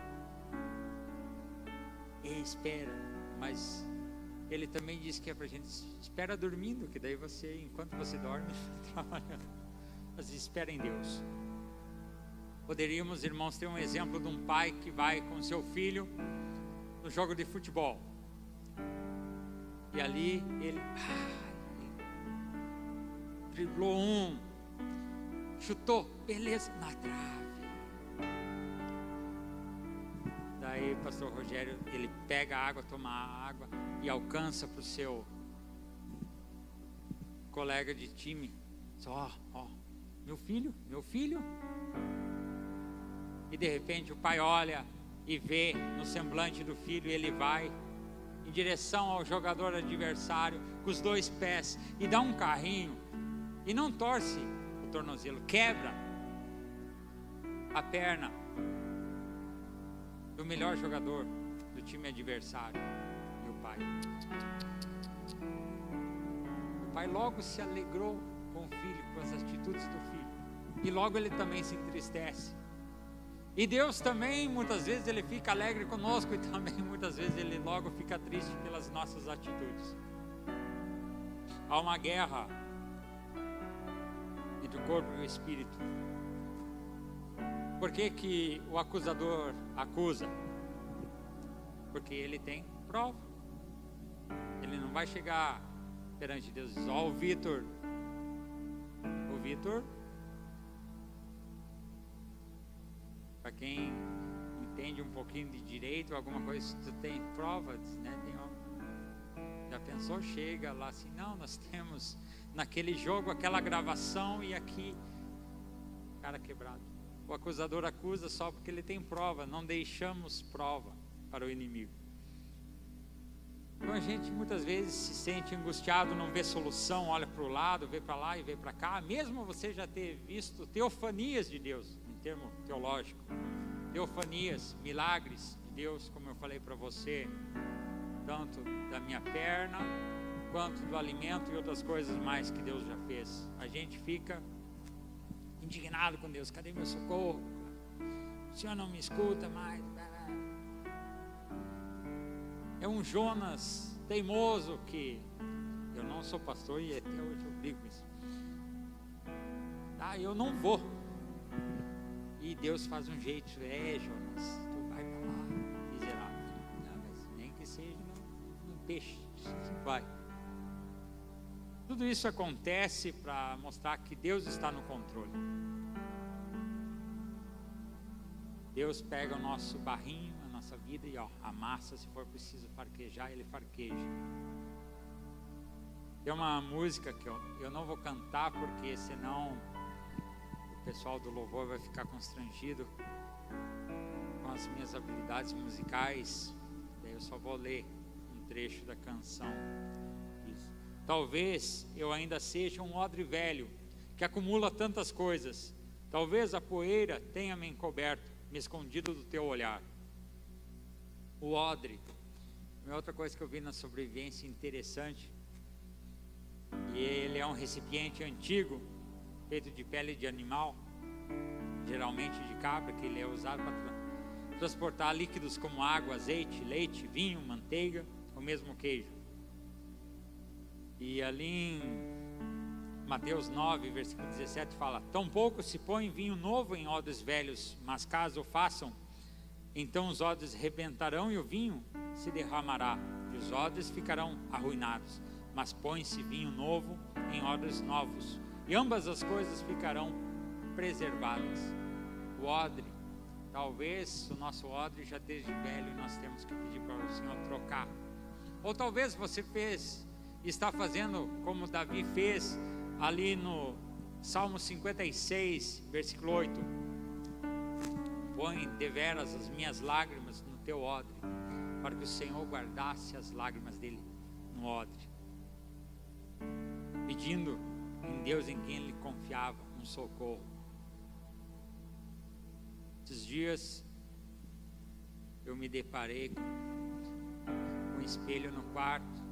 mas Ele também diz que é para a gente espera dormindo, que daí você, enquanto você dorme, trabalhando. Mas espera em Deus. Poderíamos, irmãos, ter um exemplo de um pai que vai com seu filho no jogo de futebol, e ali ele driblou chutou, beleza, na trave. Daí pastor Rogério, ele pega a água, toma a água e alcança para o seu colega de time. Só, meu filho. E de repente o pai olha e vê no semblante do filho, e ele vai em direção ao jogador adversário com os dois pés e dá um carrinho e não torce o tornozelo, quebra a perna do melhor jogador do time adversário. E o pai logo se alegrou com o filho, com as atitudes do filho, e logo ele também se entristece. E Deus também, muitas vezes, Ele fica alegre conosco, e também muitas vezes Ele logo fica triste pelas nossas atitudes. Há uma guerra entre o corpo e o espírito. Por que o acusador acusa? Porque ele tem prova. Ele não vai chegar perante Deus e dizer: ó, o Vitor, para quem entende um pouquinho de direito, alguma coisa, tu tem provas, né? Já pensou? Chega lá assim: não, nós temos naquele jogo aquela gravação, e aqui, cara quebrado. O acusador acusa só porque ele tem prova. Não deixamos prova para o inimigo. Então a gente muitas vezes se sente angustiado, não vê solução, olha para o lado, vê para lá e vê para cá, mesmo você já ter visto teofanias de Deus, em termo teológico, teofanias, milagres de Deus, como eu falei para você, tanto da minha perna, quanto do alimento e outras coisas mais que Deus já fez. A gente fica indignado com Deus: cadê meu socorro? O Senhor não me escuta mais. É um Jonas teimoso, que eu não sou pastor e até hoje eu brigo com isso. Eu não vou. E Deus faz um jeito: Jonas, tu vai para lá, miserável. Mas peixe. Vai. Tudo isso acontece para mostrar que Deus está no controle. Deus pega o nosso barrinho, a nossa vida e amassa, se for preciso farquejar, Ele farqueja. Tem uma música que eu não vou cantar, porque senão o pessoal do louvor vai ficar constrangido com as minhas habilidades musicais. Daí eu só vou ler um trecho da canção. Isso. Talvez eu ainda seja um odre velho, que acumula tantas coisas. Talvez a poeira tenha me encoberto, me escondido do teu olhar. O odre, uma outra coisa que eu vi na sobrevivência interessante, e ele é um recipiente antigo, feito de pele de animal, geralmente de cabra, que ele é usado para transportar líquidos como água, azeite, leite, vinho, manteiga, ou mesmo queijo. E ali em Mateus 9, versículo 17 fala: tampouco se põe vinho novo em odres velhos, mas caso o façam, então os odres rebentarão e o vinho se derramará, e os odres ficarão arruinados. Mas põe-se vinho novo em odres novos, e ambas as coisas ficarão preservadas. O odre, talvez o nosso odre já esteja velho e nós temos que pedir para o Senhor trocar. Ou talvez você está fazendo como Davi fez ali no Salmo 56, versículo 8: põe deveras as minhas lágrimas no teu odre, para que o Senhor guardasse as lágrimas dele no odre, pedindo em Deus em quem ele confiava um socorro. Esses dias eu me deparei com um espelho no quarto.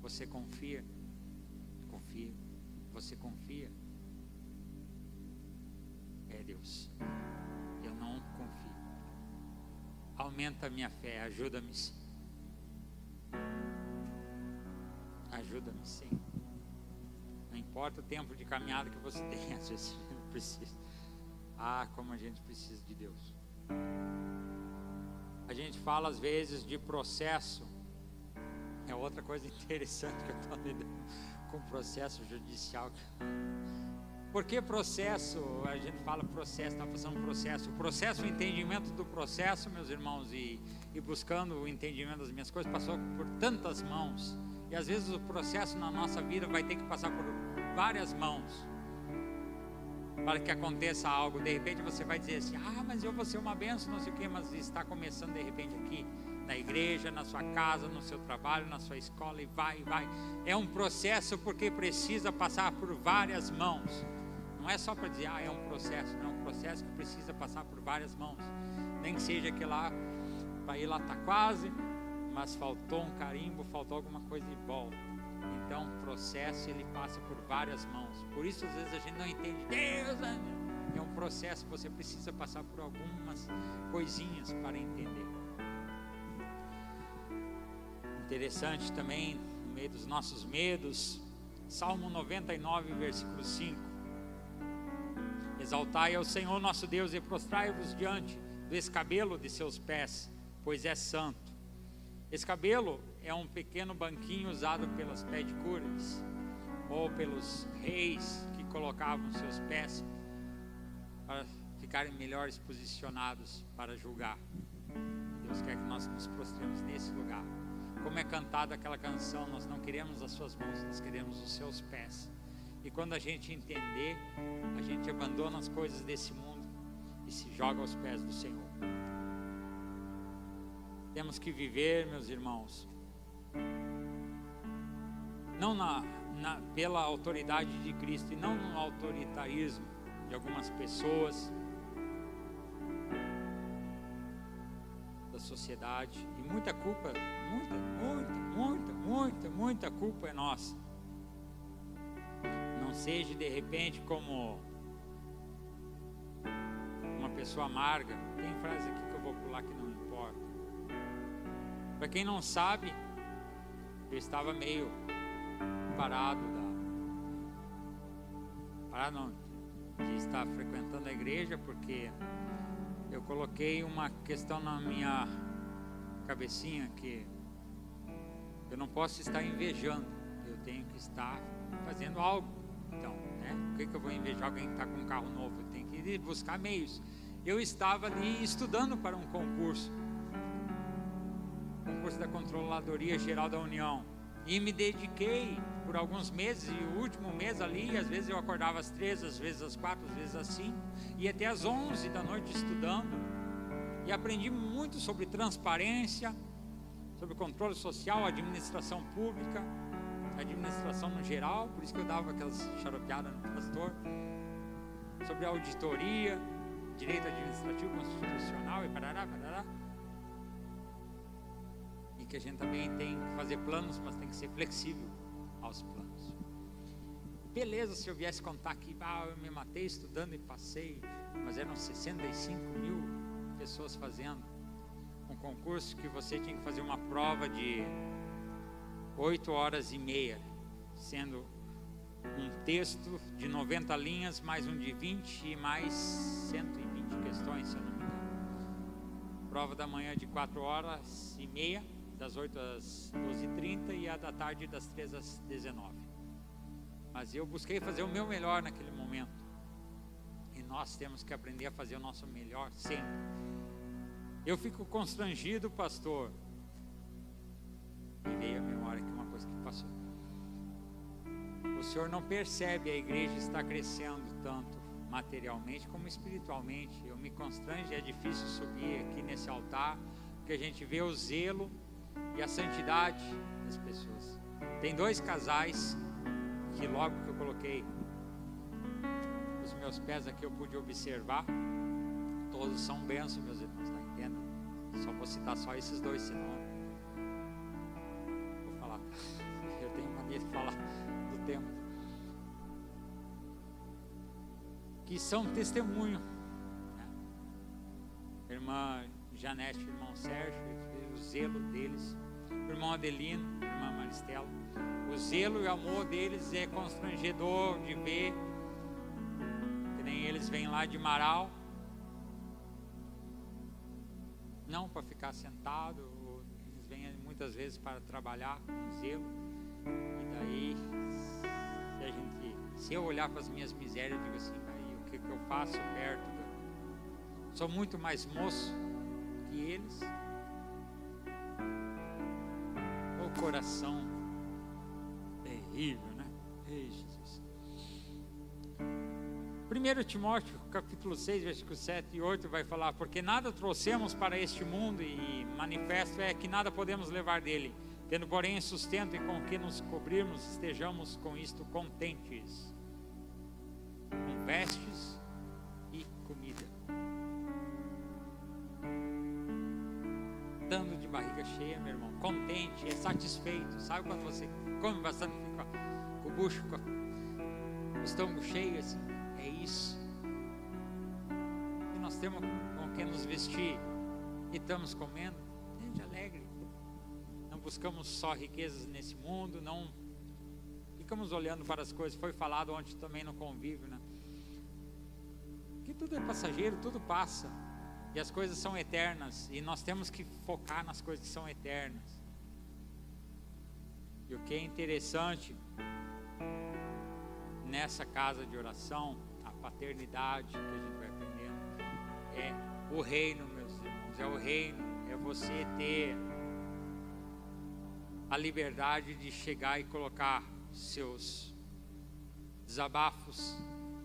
Você confia? Confia. Você confia? É Deus. Eu não confio. Aumenta a minha fé, ajuda-me. Ajuda-me, sim. Não importa o tempo de caminhada que você tem, às vezes a gente precisa. Como a gente precisa de Deus. A gente fala às vezes de processo. É outra coisa interessante que eu estou lidando com processo judicial. Por que processo? A gente fala processo, está passando um processo. O processo, o entendimento do processo, meus irmãos, e buscando o entendimento das minhas coisas, passou por tantas mãos. E às vezes o processo na nossa vida vai ter que passar por várias mãos para que aconteça algo. De repente você vai dizer assim: mas eu vou ser uma bênção, não sei o quê. Mas está começando de repente aqui na igreja, na sua casa, no seu trabalho, na sua escola, e vai. É um processo porque precisa passar por várias mãos. Não é só para dizer, é um processo. Não, é um processo que precisa passar por várias mãos. Nem que seja que lá, para ir lá está quase, mas faltou um carimbo, faltou alguma coisa de volta. Então o processo ele passa por várias mãos. Por isso às vezes a gente não entende. Deus, é um processo, você precisa passar por algumas coisinhas para entender. Interessante também, no meio dos nossos medos, Salmo 99, versículo 5: exaltai ao Senhor nosso Deus e prostrai-vos diante do escabelo de seus pés, pois é santo. Escabelo é um pequeno banquinho usado pelas pedicures ou pelos reis, que colocavam seus pés para ficarem melhores posicionados para julgar. Deus quer que nós nos prostremos nesse lugar. Como é cantada aquela canção, nós não queremos as suas mãos, nós queremos os seus pés. E quando a gente entender, a gente abandona as coisas desse mundo e se joga aos pés do Senhor. Temos que viver, meus irmãos, não pela autoridade de Cristo, e não no autoritarismo de algumas pessoas da sociedade. E muita culpa, muita culpa é nossa. Não seja de repente como uma pessoa amarga. Tem frase aqui que eu vou pular que não importa. Para quem não sabe, eu estava meio parado de estar frequentando a igreja, porque eu coloquei uma questão na minha cabecinha que eu não posso estar invejando, eu tenho que estar fazendo algo. Então, né? Por que eu vou invejar alguém que está com um carro novo? Eu tenho que ir buscar meios. Eu estava ali estudando para um concurso da Controladoria Geral da União, e me dediquei por alguns meses, e o último mês ali, às vezes eu acordava às 3, às vezes às 4, às vezes às 5, e até às 11 da noite estudando, e aprendi muito sobre transparência, sobre controle social, administração pública, administração no geral, por isso que eu dava aquelas xaropeadas no pastor, sobre auditoria, direito administrativo, constitucional e parará, e que a gente também tem que fazer planos, mas tem que ser flexível aos planos. Beleza, se eu viesse contar aqui, eu me matei estudando e passei, mas eram 65 mil pessoas fazendo um concurso que você tinha que fazer uma prova de 8 horas e meia, sendo um texto de 90 linhas, mais um de 20 e mais 120 questões, se eu não me engano. Prova da manhã de 4 horas e meia, das 8 às 12h30, e a da tarde das 3 às 19. Mas eu busquei fazer o meu melhor naquele momento, e nós temos que aprender a fazer o nosso melhor sempre. Eu fico constrangido, pastor, me veio à memória aqui uma coisa que passou. O senhor não percebe, a igreja está crescendo tanto materialmente como espiritualmente. Eu me constrange, é difícil subir aqui nesse altar, porque a gente vê o zelo e a santidade das pessoas. Tem 2 casais que logo que eu coloquei os meus pés aqui eu pude observar. Todos são bênçãos, meus irmãos, tá? Entendam? Só vou citar só esses 2, senão vou falar. Eu tenho mania de falar do tempo. Que são testemunho, né? Irmã Janete, irmão Sérgio, o zelo deles, irmão Adelino, irmã Maristela, o zelo e o amor deles é constrangedor de ver, que nem eles vêm lá de Marau, não para ficar sentado, eles vêm muitas vezes para trabalhar com zelo, e daí, se eu olhar para as minhas misérias, eu digo assim, aí o que eu faço perto sou muito mais moço que eles. O coração terrível, né? Ei, Jesus. 1 Timóteo capítulo 6, versículos 7 e 8 vai falar: porque nada trouxemos para este mundo, e manifesto é que nada podemos levar dele, tendo porém sustento e com o que nos cobrirmos, estejamos com isto contentes, com vestes e comida, dando de barriga cheia, meu irmão, contente, é satisfeito. Sabe quando você come bastante, fica com o bucho, com o estômago cheio, assim, é isso. E nós temos com que nos vestir e estamos comendo, seja alegre. Não buscamos só riquezas nesse mundo, não ficamos olhando para as coisas. Foi falado ontem também no convívio, né? Que tudo é passageiro, tudo passa. E as coisas são eternas, e nós temos que focar nas coisas que são eternas. E o que é interessante nessa casa de oração, a paternidade que a gente vai aprendendo, é o reino, meus irmãos, é o reino, é você ter a liberdade de chegar e colocar seus desabafos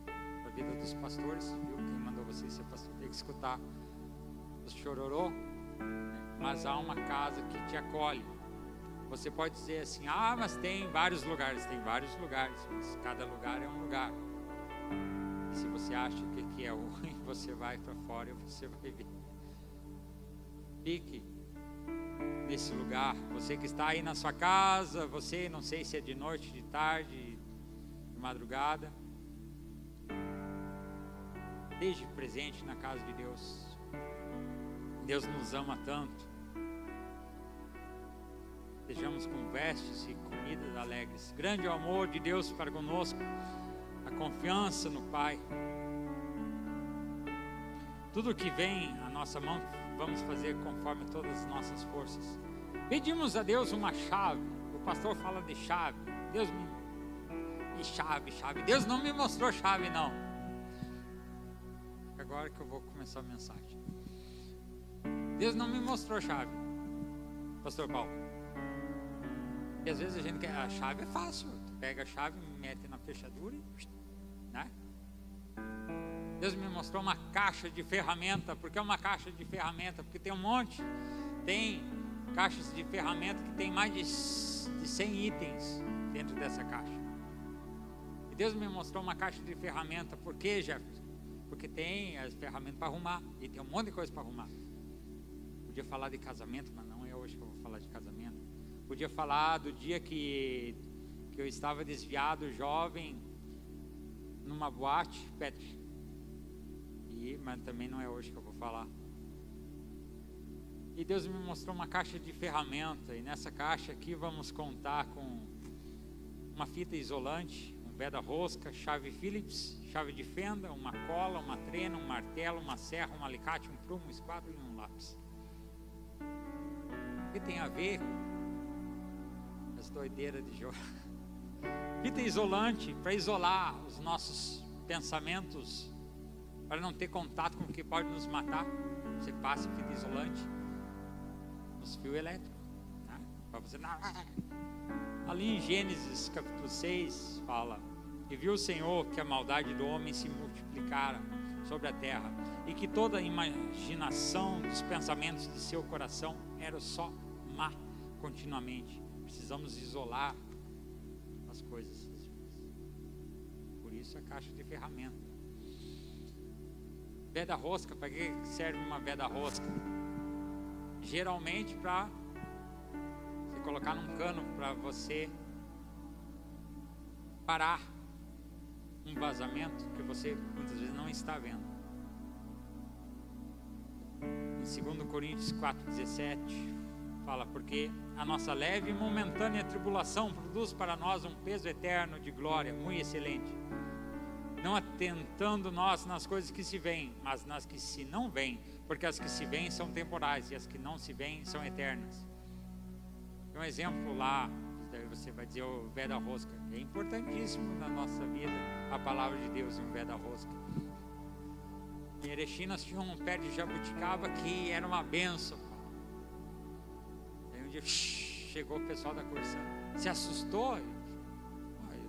para a vida dos pastores, viu? Quem mandou você ser pastor tem que escutar o chororô, mas há uma casa que te acolhe. Você pode dizer assim, mas tem vários lugares, mas cada lugar é um lugar. E se você acha que aqui é ruim, você vai para fora e você vai ver. Fique nesse lugar. Você que está aí na sua casa, você, não sei se é de noite, de tarde, de madrugada, esteja presente na casa de Deus. Deus nos ama tanto. Estejamos com vestes e comidas alegres. Grande é o amor de Deus para conosco, a confiança no Pai. Tudo que vem à nossa mão, vamos fazer conforme todas as nossas forças. Pedimos a Deus uma chave. O pastor fala de chave. Chave. Deus não me mostrou chave, não. Agora que eu vou começar a mensagem. Deus não me mostrou chave, pastor Paulo. E às vezes a gente quer, a chave é fácil. Tu pega a chave, mete na fechadura e, né? Deus me mostrou uma caixa de ferramenta. Por que uma caixa de ferramenta? Porque tem um monte. Tem caixas de ferramenta que tem mais de 100 itens dentro dessa caixa. E Deus me mostrou uma caixa de ferramenta. Por quê, Jefferson? Porque tem as ferramentas para arrumar. E tem um monte de coisa para arrumar. Podia falar de casamento, mas não é hoje que eu vou falar de casamento. Podia falar do dia que eu estava desviado, jovem, numa boate, Petri. Mas também não é hoje que eu vou falar. E Deus me mostrou uma caixa de ferramenta. E nessa caixa aqui vamos contar com uma fita isolante, um veda-rosca, chave Phillips, chave de fenda, uma cola, uma trena, um martelo, uma serra, um alicate, um prumo, um espátula e um lápis. O que tem a ver com as doideiras de Jó? Fita isolante para isolar os nossos pensamentos, para não ter contato com o que pode nos matar. Você passa fita isolante nos fios elétricos, né? Para você não. Ali em Gênesis capítulo 6 fala: e viu o Senhor que a maldade do homem se multiplicara sobre a terra, e que toda a imaginação dos pensamentos de seu coração era só má continuamente. Precisamos isolar as coisas. Por isso a caixa de ferramenta. Veda-rosca, para que serve uma veda-rosca? Geralmente para você colocar num cano para você parar um vazamento que você muitas vezes não está vendo. Em 2 Coríntios 4,17 fala: porque a nossa leve e momentânea tribulação produz para nós um peso eterno de glória muito excelente, não atentando nós nas coisas que se veem, mas nas que se não veem, porque as que se veem são temporais e as que não se veem são eternas. Tem um exemplo lá, daí você vai dizer o veda-rosca. É importantíssimo na nossa vida a palavra de Deus e um veda-rosca. Em Erechim nós tínhamos um pé de jabuticaba que era uma benção. Aí um dia chegou o pessoal da Corção, se assustou. Eu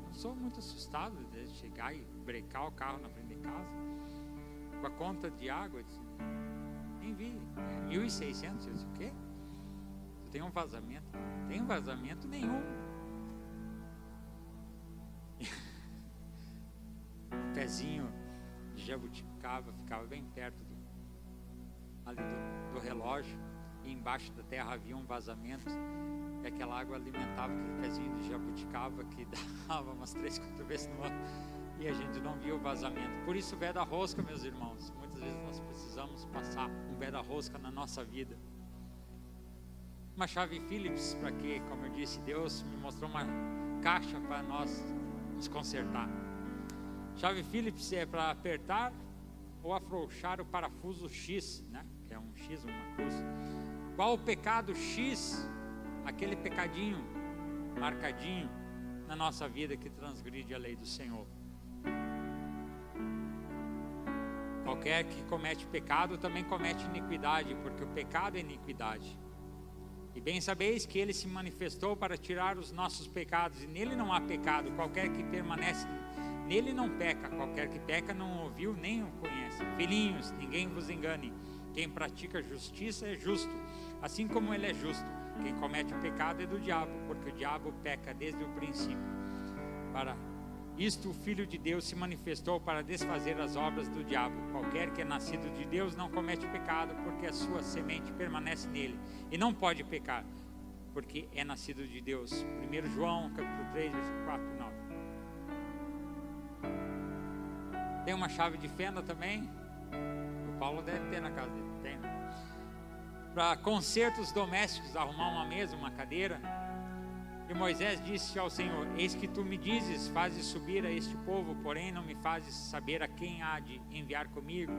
não sou muito assustado de chegar e brecar o carro na frente de casa com a conta de água. Eu disse, nem vi, 1.600. Eu disse, o quê? Tu tem um vazamento? Não tem vazamento nenhum. O pezinho de jabuticaba ficava bem perto do relógio, e embaixo da terra havia um vazamento, e aquela água alimentava aquele pezinho de jabuticaba que dava umas 3, 4 vezes no ano, e a gente não via o vazamento. Por isso o veda-rosca, meus irmãos, muitas vezes nós precisamos passar um veda-rosca na nossa vida. Uma chave Phillips, para que, como eu disse, Deus me mostrou uma caixa para nós nos consertar. Chave Phillips é para apertar ou afrouxar o parafuso X, né? Que é um X, uma cruz. Qual o pecado X? Aquele pecadinho marcadinho na nossa vida que transgride a lei do Senhor. Qualquer que comete pecado também comete iniquidade, porque o pecado é iniquidade. E bem sabeis que ele se manifestou para tirar os nossos pecados, e nele não há pecado. Qualquer que permanece nele não peca. Qualquer que peca não ouviu nem o conhece. Filhinhos, ninguém vos engane. Quem pratica justiça é justo, assim como ele é justo. Quem comete o pecado é do diabo, porque o diabo peca desde o princípio. Para isto o Filho de Deus se manifestou para desfazer as obras do diabo. Qualquer que é nascido de Deus não comete pecado, porque a sua semente permanece nele, e não pode pecar, porque é nascido de Deus. 1 João capítulo 3, versículo 4 e 9. Tem uma chave de fenda também. O Paulo deve ter na casa dele. Tem, né? Para consertos domésticos, arrumar uma mesa, uma cadeira. E Moisés disse ao Senhor: eis que tu me dizes, fazes subir a este povo, porém não me fazes saber a quem há de enviar comigo.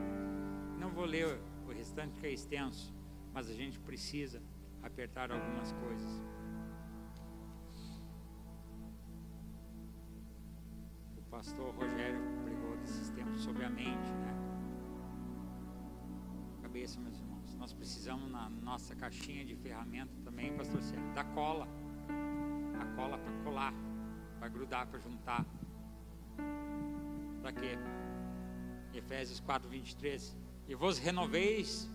Não vou ler o restante que é extenso, mas a gente precisa apertar algumas coisas. O pastor Rogério pregou desses tempos sobre a mente, né? Cabeça, meus irmãos. Nós precisamos na nossa caixinha de ferramenta também, pastor Sérgio, da cola. A cola para colar, para grudar, para juntar. Para quê? Efésios 4:23. E vos renoveis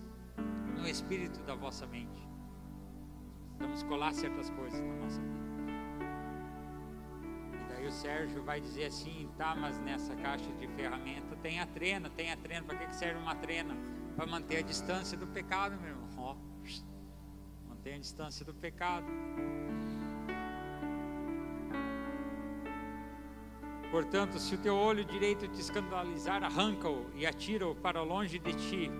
no espírito da vossa mente. Vamos colar certas coisas na nossa mente. E daí o Sérgio vai dizer assim: tá, mas nessa caixa de ferramenta tem a trena. Para que serve uma trena? Para manter a distância do pecado, meu irmão. Ó, manter a distância do pecado. Portanto, se o teu olho direito te escandalizar, arranca-o e atira-o para longe de ti,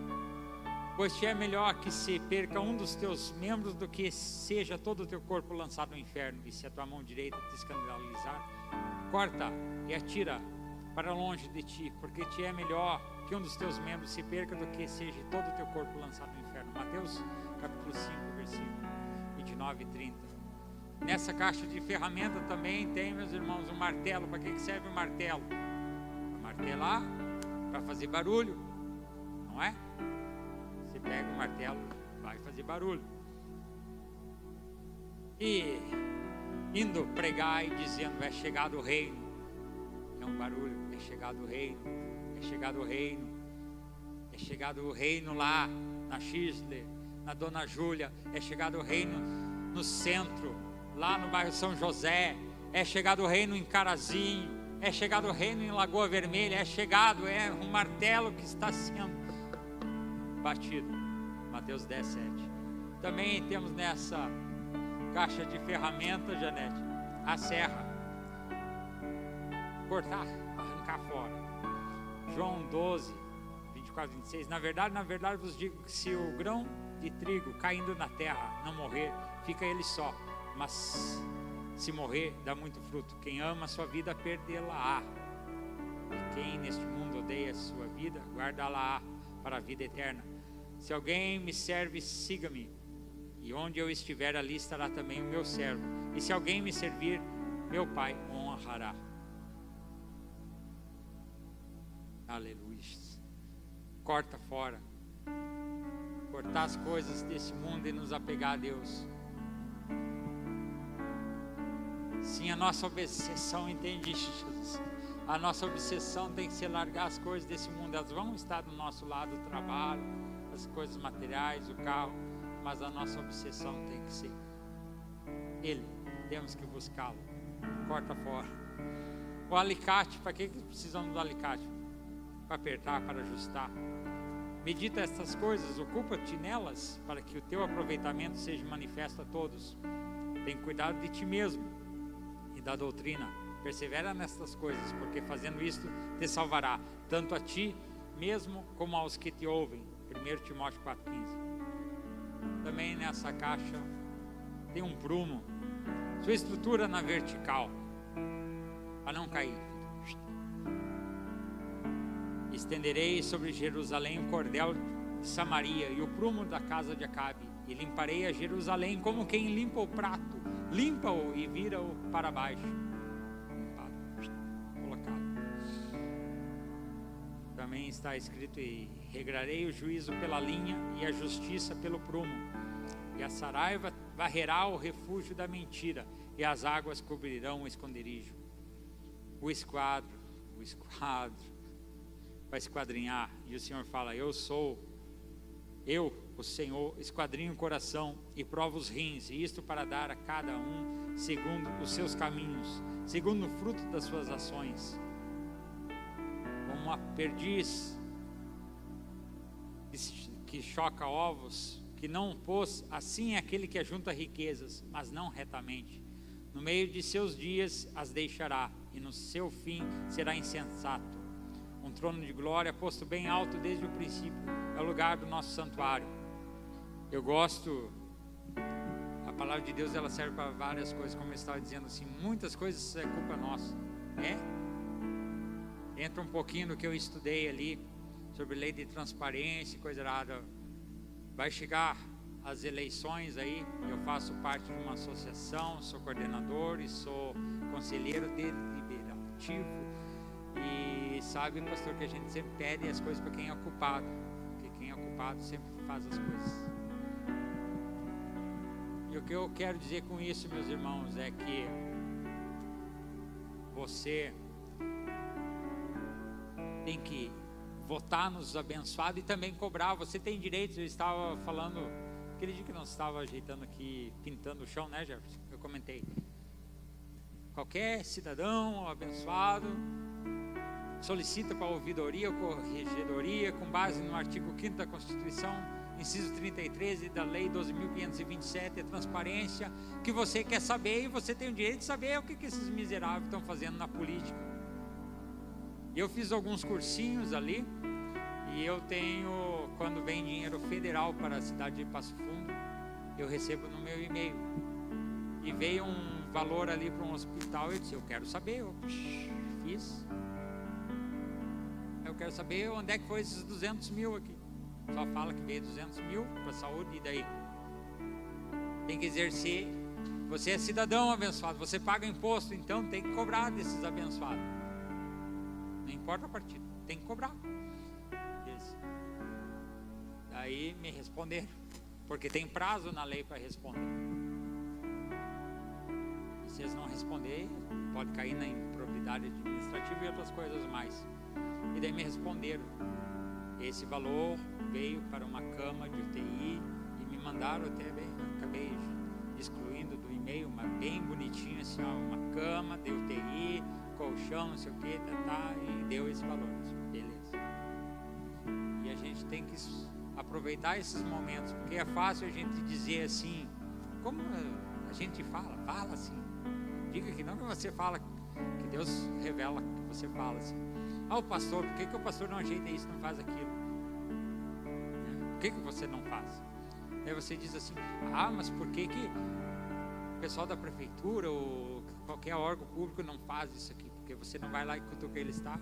pois te é melhor que se perca um dos teus membros do que seja todo o teu corpo lançado no inferno. E se a tua mão direita te escandalizar, corta e atira para longe de ti, porque te é melhor que um dos teus membros se perca do que seja todo o teu corpo lançado no inferno. Mateus capítulo 5, versículo 29 e 30. Nessa caixa de ferramenta também tem, meus irmãos, um martelo. Para que serve o martelo? Para martelar, para fazer barulho, não é? Você pega o martelo, vai fazer barulho. E indo pregar e dizendo: é chegado o reino. É um barulho, é chegado o reino, é chegado o reino, é chegado o reino lá na Xisler, na Dona Júlia, é chegado o reino no centro, lá no bairro São José, é chegado o reino em Carazinho, é chegado o reino em Lagoa Vermelha, é chegado, é um martelo que está sendo batido. Mateus 10, 7. Também temos nessa caixa de ferramentas, Janete, a serra. Cortar, arrancar fora. João 12, 24, 26. Na verdade vos digo que se o grão de trigo caindo na terra não morrer, fica ele só. Mas se morrer, dá muito fruto. Quem ama a sua vida, perdê-la-á. E quem neste mundo odeia a sua vida, guarda-la-á para a vida eterna. Se alguém me serve, siga-me. E onde eu estiver, ali estará também o meu servo. E se alguém me servir, meu Pai o honrará. Aleluia. Corta fora. Cortar as coisas desse mundo e nos apegar a Deus. Sim, a nossa obsessão, entende, Jesus? A nossa obsessão tem que ser largar as coisas desse mundo. Elas vão estar do nosso lado, o trabalho, as coisas materiais, o carro, mas a nossa obsessão tem que ser Ele. Temos que buscá-lo. Corta fora. O alicate, para que precisamos do alicate? Para apertar, para ajustar. Medita estas coisas, ocupa-te nelas, para que o teu aproveitamento seja manifesto a todos. Tem cuidado de ti mesmo e da doutrina. Persevera nestas coisas, porque fazendo isto te salvará, tanto a ti mesmo como aos que te ouvem. 1 Timóteo 4,15. Também nessa caixa tem um prumo. Sua estrutura na vertical, para não cair. Estenderei sobre Jerusalém o cordel de Samaria e o prumo da casa de Acabe, e limparei a Jerusalém como quem limpa o prato, limpa-o e vira-o para baixo. Limpado, colocado. Também está escrito: e regrarei o juízo pela linha e a justiça pelo prumo, e a saraiva varrerá o refúgio da mentira, e as águas cobrirão o esconderijo. O esquadro vai esquadrinhar, e o Senhor fala: eu, o Senhor, esquadrinho o coração e provo os rins, e isto para dar a cada um segundo os seus caminhos, segundo o fruto das suas ações. Como a perdiz que choca ovos, que não pôs, assim é aquele que ajunta riquezas, mas não retamente. No meio de seus dias as deixará, e no seu fim será insensato. Um trono de glória posto bem alto desde o princípio, é o lugar do nosso santuário. Eu gosto, a palavra de Deus, ela serve para várias coisas, como eu estava dizendo assim, muitas coisas é culpa nossa, né? Entra um pouquinho do que eu estudei ali, sobre lei de transparência e coisa errada. Vai chegar as eleições aí, eu faço parte de uma associação, sou coordenador e sou conselheiro deliberativo. E sabe, pastor, que a gente sempre pede as coisas para quem é ocupado, porque quem é ocupado sempre faz as coisas. E o que eu quero dizer com isso, meus irmãos, é que você tem que votar nos abençoados e também cobrar. Você tem direitos. Eu estava falando aquele dia que nós estava ajeitando aqui, pintando o chão, né, Jefferson? Eu comentei, qualquer cidadão abençoado solicita para a ouvidoria ou corregedoria, com base no artigo 5º da Constituição, inciso 33 e da lei 12.527, a transparência, que você quer saber, e você tem o direito de saber o que esses miseráveis estão fazendo na política. Eu fiz alguns cursinhos ali, e eu tenho, quando vem dinheiro federal para a cidade de Passo Fundo, eu recebo no meu e-mail. E veio um valor ali para um hospital, eu disse, eu quero saber, eu fiz. Eu quero saber onde é que foi esses 200 mil aqui. Só fala que veio 200 mil para a saúde, e daí? Tem que exercer. Você é cidadão abençoado, você paga imposto, então tem que cobrar desses abençoados. Não importa o partido, tem que cobrar. Daí me responderam, porque tem prazo na lei para responder. E se eles não responderem, pode cair na improbidade administrativa e outras coisas mais. E daí me responderam, esse valor veio para uma cama de UTI, e me mandaram até bem, acabei excluindo do e-mail, mas bem bonitinho assim, ó, uma cama de UTI, colchão, não sei o que, e deu esse valor. Beleza. E a gente tem que aproveitar esses momentos, porque é fácil a gente dizer assim, como a gente fala assim, diga que não, que você fala, que Deus revela que você fala assim. Ah, o pastor, por que o pastor não ajeita isso, não faz aquilo? Por que você não faz? Aí você diz assim, mas por que o pessoal da prefeitura ou qualquer órgão público não faz isso aqui? Porque você não vai lá e cutuca ele, está?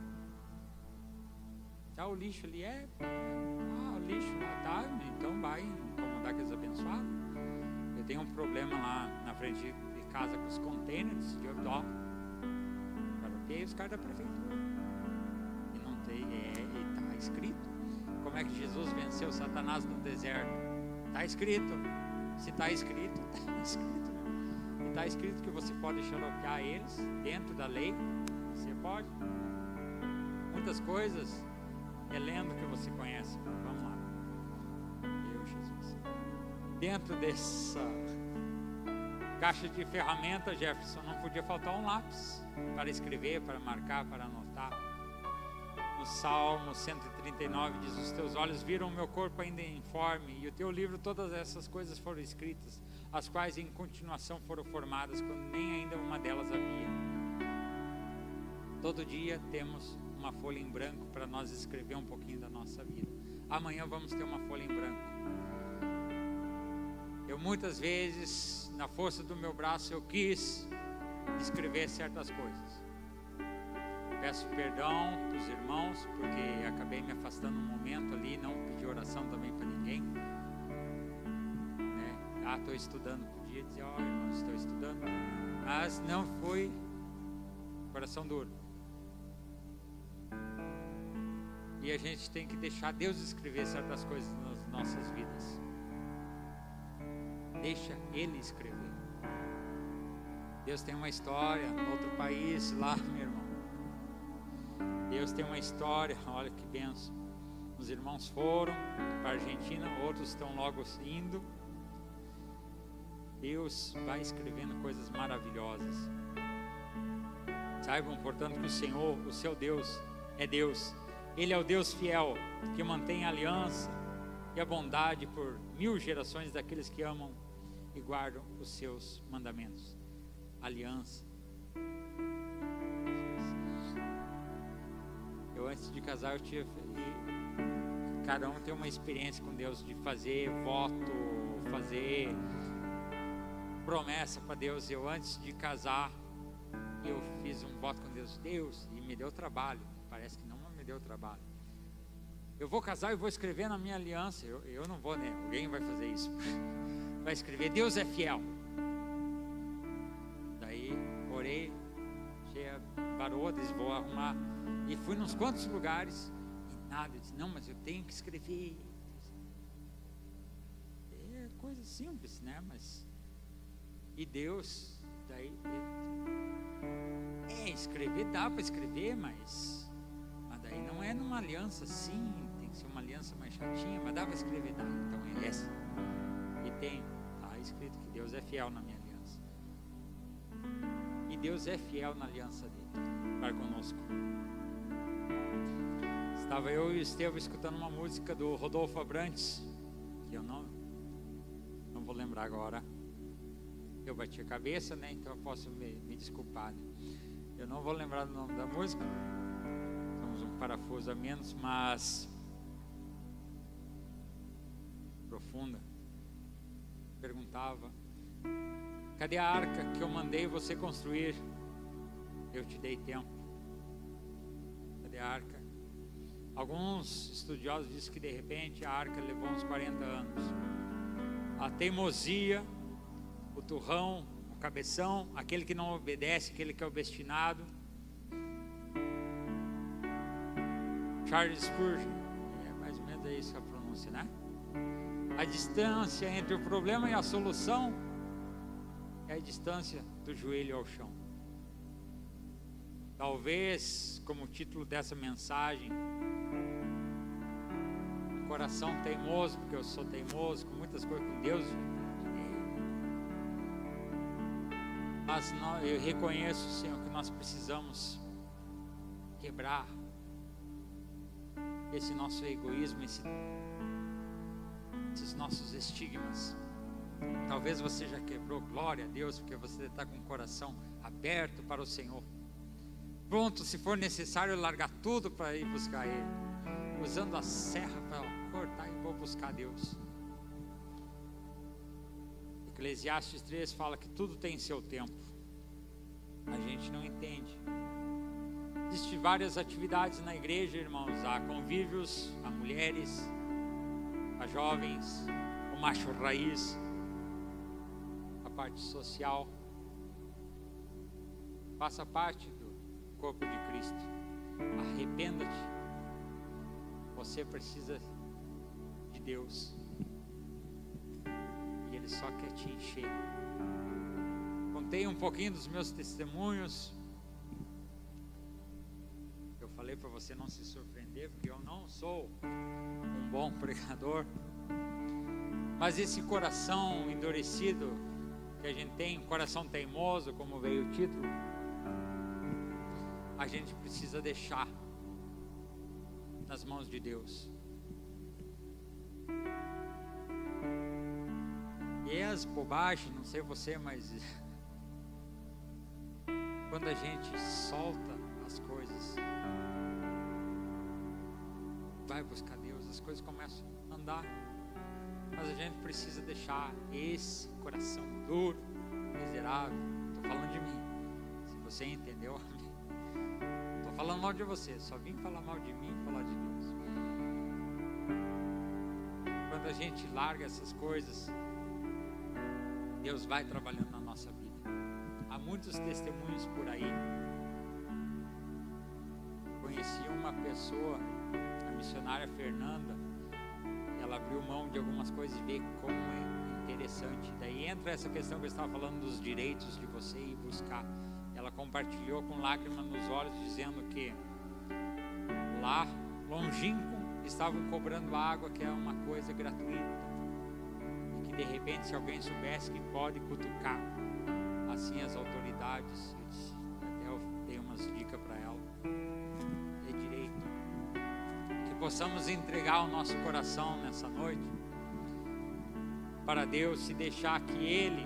Tá o lixo ali, o lixo lá, tá? Então vai incomodar aqueles abençoados. Eu tenho um problema lá na frente de casa com os containers de dó. Paroquei os caras da prefeitura. E não tem, e tá escrito. Como é que Jesus venceu Satanás no deserto? Tá escrito. Se tá escrito, tá escrito. E está escrito que você pode xaropear eles dentro da lei. Você pode. Muitas coisas é lendo que você conhece. Vamos lá. Eu, Jesus. Dentro dessa caixa de ferramentas, Jefferson, não podia faltar um lápis para escrever, para marcar, para anotar. No Salmo 139 diz, os teus olhos viram o meu corpo ainda informe, e o teu livro todas essas coisas foram escritas, as quais em continuação foram formadas, quando nem ainda uma delas havia. Todo dia temos uma folha em branco para nós escrever um pouquinho da nossa vida. Amanhã vamos ter uma folha em branco. Eu muitas vezes, na força do meu braço, eu quis escrever certas coisas. Peço perdão para os irmãos, porque acabei me afastando um momento ali, não pedi oração também para ninguém. Estou estudando, podia dizer, irmãos, estou estudando, mas não foi coração duro. E a gente tem que deixar Deus escrever certas coisas nas nossas vidas. Deixa Ele escrever. Deus tem uma história em outro país lá, meu irmão. Deus tem uma história, olha que bênção. Os irmãos foram para a Argentina, outros estão logo indo. Deus vai escrevendo coisas maravilhosas. Saibam, portanto, que o Senhor, o seu Deus, é Deus. Ele é o Deus fiel, que mantém a aliança e a bondade por 1000 gerações daqueles que amam e guardam os seus mandamentos. Aliança. Eu, antes de casar, eu tive, e cada um tem uma experiência com Deus de fazer voto, fazer promessa para Deus. Eu, antes de casar, eu fiz um voto com Deus, e me deu trabalho. Parece que não me deu trabalho. eu vou casar e vou escrever na minha aliança. Eu não vou, né? Alguém vai fazer isso. Vai escrever, Deus é fiel. Daí, orei, parou, disse, vou arrumar. E fui nos quantos lugares, e nada. Eu disse, não, mas eu tenho que escrever. É coisa simples, né? Mas, e Deus, daí, escrever dá para escrever, mas daí não é numa aliança assim, tem que ser uma aliança mais chatinha, mas dá para escrever, dá. Então é essa. E tem, tá escrito que Deus é fiel na minha aliança. E Deus é fiel na aliança dele para conosco. Estava eu e o Estevão escutando uma música do Rodolfo Abrantes, que eu não vou lembrar agora. Eu bati a cabeça, né? Então eu posso me desculpar, né? Eu não vou lembrar do nome da música. Temos um parafuso a menos, mas profunda. Perguntava: cadê a arca que eu mandei você construir? Eu te dei tempo. Cadê a arca? Alguns estudiosos dizem que de repente a arca levou uns 40 anos. A teimosia, o turrão, o cabeção, aquele que não obedece, aquele que é obstinado. Charles Spurgeon, mais ou menos é isso a pronúncia, né? A distância entre o problema e a solução é a distância do joelho ao chão. Talvez, como título dessa mensagem, coração teimoso, porque eu sou teimoso com muitas coisas com Deus. Mas eu reconheço, Senhor, que nós precisamos quebrar esse nosso egoísmo, esses nossos estigmas. Talvez você já quebrou, glória a Deus, porque você está com o coração aberto para o Senhor, pronto, se for necessário, largar tudo para ir buscar Ele, usando a serra para cortar e vou buscar Deus. Eclesiastes 3 fala que tudo tem seu tempo. A gente não entende. Existem várias atividades na igreja, irmãos. Há convívios, há mulheres, há jovens, o macho raiz, a parte social. Faça parte do corpo de Cristo. Arrependa-te. Você precisa de Deus. E Ele só quer te encher. Contei um pouquinho dos meus testemunhos. Eu falei para você não se surpreender, porque eu não sou um bom pregador. Mas esse coração endurecido que a gente tem, um coração teimoso, como veio o título, a gente precisa deixar nas mãos de Deus. E as bobagens, não sei você, mas quando a gente solta as coisas, vai buscar Deus, as coisas começam a andar. Mas a gente precisa deixar esse coração duro, miserável. Estou falando de mim. Se você entendeu, amém. Estou falando mal de você, só vim falar mal de mim e falar de Deus. Quando a gente larga essas coisas, Deus vai trabalhando na nossa vida. Há muitos testemunhos por aí. Conheci uma pessoa, a missionária Fernanda. Ela abriu mão de algumas coisas e vê como é interessante. Daí entra essa questão que eu estava falando dos direitos de você ir buscar. Ela compartilhou com lágrimas nos olhos, dizendo que lá, longínquo, estavam cobrando água, que é uma coisa gratuita. E que de repente, se alguém soubesse que pode cutucar assim as autoridades, até eu dei umas dicas para ela, é direito. Que possamos entregar o nosso coração nessa noite para Deus, se deixar que Ele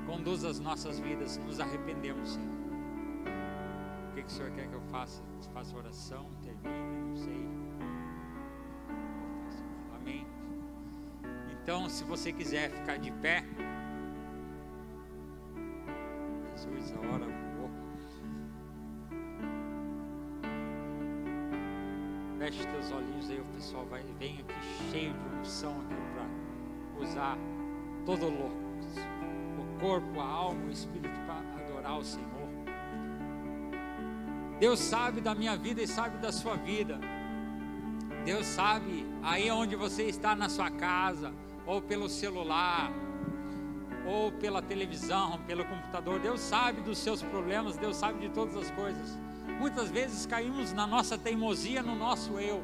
conduza as nossas vidas. Nos arrependemos, Senhor. O que o Senhor quer que eu faça? Faça oração, termine, não sei. Amém. Então, se você quiser ficar de pé, Jesus, a hora voou. Feche teus olhinhos aí, o pessoal vem aqui cheio de unção aqui para usar todo o corpo, a alma, o espírito para adorar o Senhor. Deus sabe da minha vida e sabe da sua vida. Deus sabe aí onde você está na sua casa, ou pelo celular, ou pela televisão, pelo computador. Deus sabe dos seus problemas, Deus sabe de todas as coisas. Muitas vezes caímos na nossa teimosia, no nosso eu.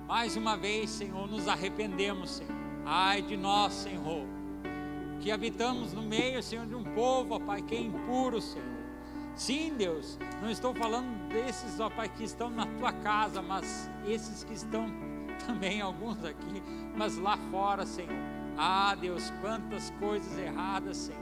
Mais uma vez, Senhor, nos arrependemos, Senhor. Ai de nós, Senhor, que habitamos no meio, Senhor, de um povo, ó Pai, que é impuro, Senhor. Sim, Deus, não estou falando desses, ó Pai, que estão na tua casa, mas esses que estão também, alguns aqui, mas lá fora, Senhor. Ah, Deus, quantas coisas erradas, Senhor.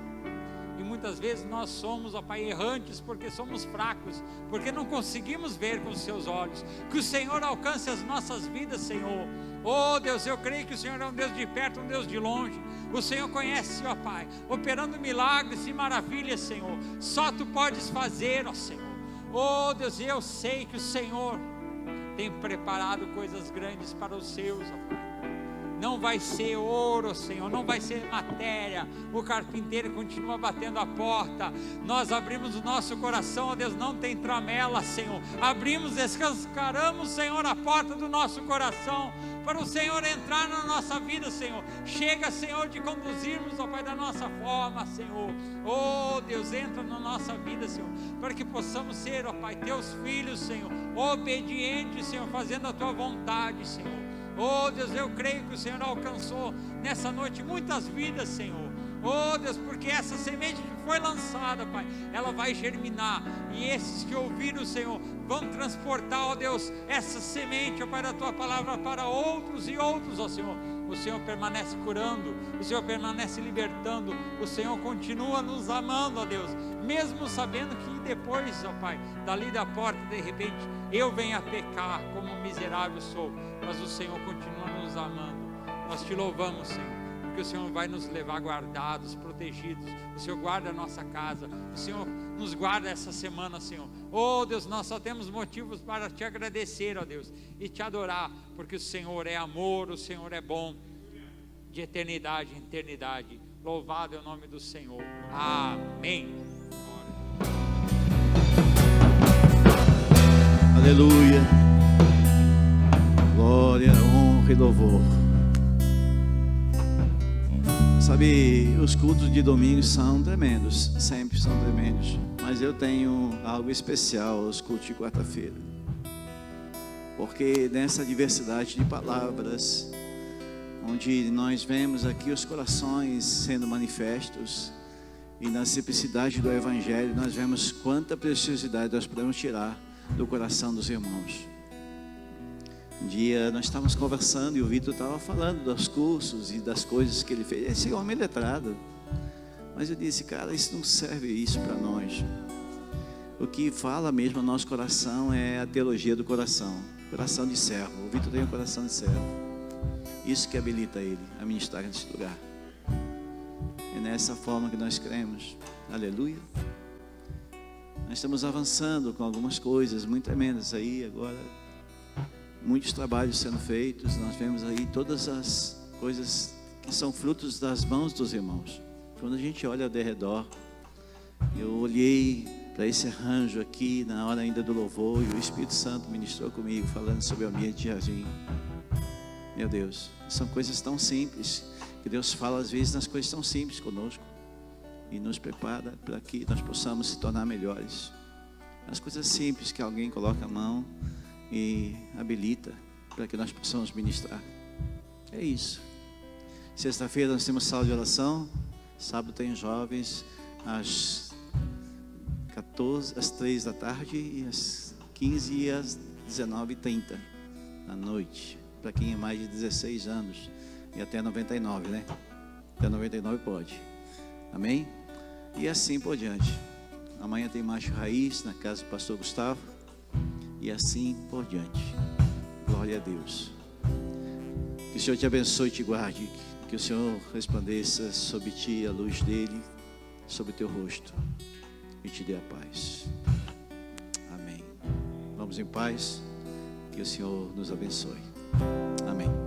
E muitas vezes nós somos, ó Pai, errantes porque somos fracos, porque não conseguimos ver com os seus olhos. Que o Senhor alcance as nossas vidas, Senhor. Oh Deus, eu creio que o Senhor é um Deus de perto, um Deus de longe. O Senhor conhece, ó Pai, operando milagres e maravilhas, Senhor. Só Tu podes fazer, ó Senhor. Oh Deus, eu sei que o Senhor tem preparado coisas grandes para os seus, ó Pai. Não vai ser ouro, Senhor, não vai ser matéria. O carpinteiro continua batendo a porta. Nós abrimos o nosso coração, ó Deus, não tem tramela, Senhor. Abrimos, escancaramos, Senhor, a porta do nosso coração, para o Senhor entrar na nossa vida, Senhor. Chega, Senhor, de conduzirmos, ó Pai, da nossa forma, Senhor. Oh Deus, entra na nossa vida, Senhor, para que possamos ser, ó Pai, Teus filhos, Senhor, obedientes, Senhor, fazendo a Tua vontade, Senhor. Oh Deus, eu creio que o Senhor alcançou nessa noite muitas vidas, Senhor. Oh Deus, porque essa semente que foi lançada, Pai, ela vai germinar. E esses que ouviram, Senhor, vão transportar, ó Deus, essa semente, ó Pai, da Tua palavra para outros e outros, ó Senhor. O Senhor permanece curando, o Senhor permanece libertando, o Senhor continua nos amando, ó Deus, mesmo sabendo que depois, ó Pai, dali da porta, de repente, eu venho a pecar como miserável sou, mas o Senhor continua nos amando. Nós Te louvamos, Senhor, porque o Senhor vai nos levar guardados, protegidos. O Senhor guarda a nossa casa, o Senhor nos guarda essa semana, Senhor. Oh Deus, nós só temos motivos para Te agradecer, ó Deus, e Te adorar, porque o Senhor é amor, o Senhor é bom, de eternidade em eternidade. Louvado é o nome do Senhor. Amém. Aleluia. Glória, honra e louvor. Sabe, os cultos de domingo são tremendos, sempre são tremendos. Mas eu tenho algo especial aos cultos de quarta-feira. Porque nessa diversidade de palavras, onde nós vemos aqui os corações sendo manifestos, e na simplicidade do Evangelho, nós vemos quanta preciosidade nós podemos tirar do coração dos irmãos. Um dia nós estávamos conversando e o Vitor estava falando dos cursos e das coisas que ele fez. Esse homem é letrado, mas eu disse, cara, isso não serve isso para nós. O que fala mesmo no nosso coração é a teologia do coração, coração de servo. O Vitor tem um coração de servo. Isso que habilita ele a ministrar nesse lugar. É nessa forma que nós cremos. Aleluia. Nós estamos avançando com algumas coisas muito tremendas aí agora. Muitos trabalhos sendo feitos. Nós vemos aí todas as coisas que são frutos das mãos dos irmãos. Quando a gente olha ao derredor, eu olhei para esse arranjo aqui na hora ainda do louvor, e o Espírito Santo ministrou comigo, falando sobre o ambiente de jardim. Meu Deus, são coisas tão simples, que Deus fala às vezes nas coisas tão simples conosco, e nos prepara para que nós possamos se tornar melhores. As coisas simples que alguém coloca a mão e habilita para que nós possamos ministrar. É isso. Sexta-feira nós temos sala de oração, sábado tem jovens às 3 da tarde, e às 15 e às 19h30 da noite, para quem é mais de 16 anos e até 99, né? Até 99 pode. Amém? E assim por diante. Amanhã tem Macho Raiz na casa do pastor Gustavo, e assim por diante. Glória a Deus. Que o Senhor te abençoe e te guarde. Que o Senhor resplandeça sobre ti a luz dele, sobre o teu rosto, e te dê a paz. Amém. Vamos em paz. Que o Senhor nos abençoe. Amém.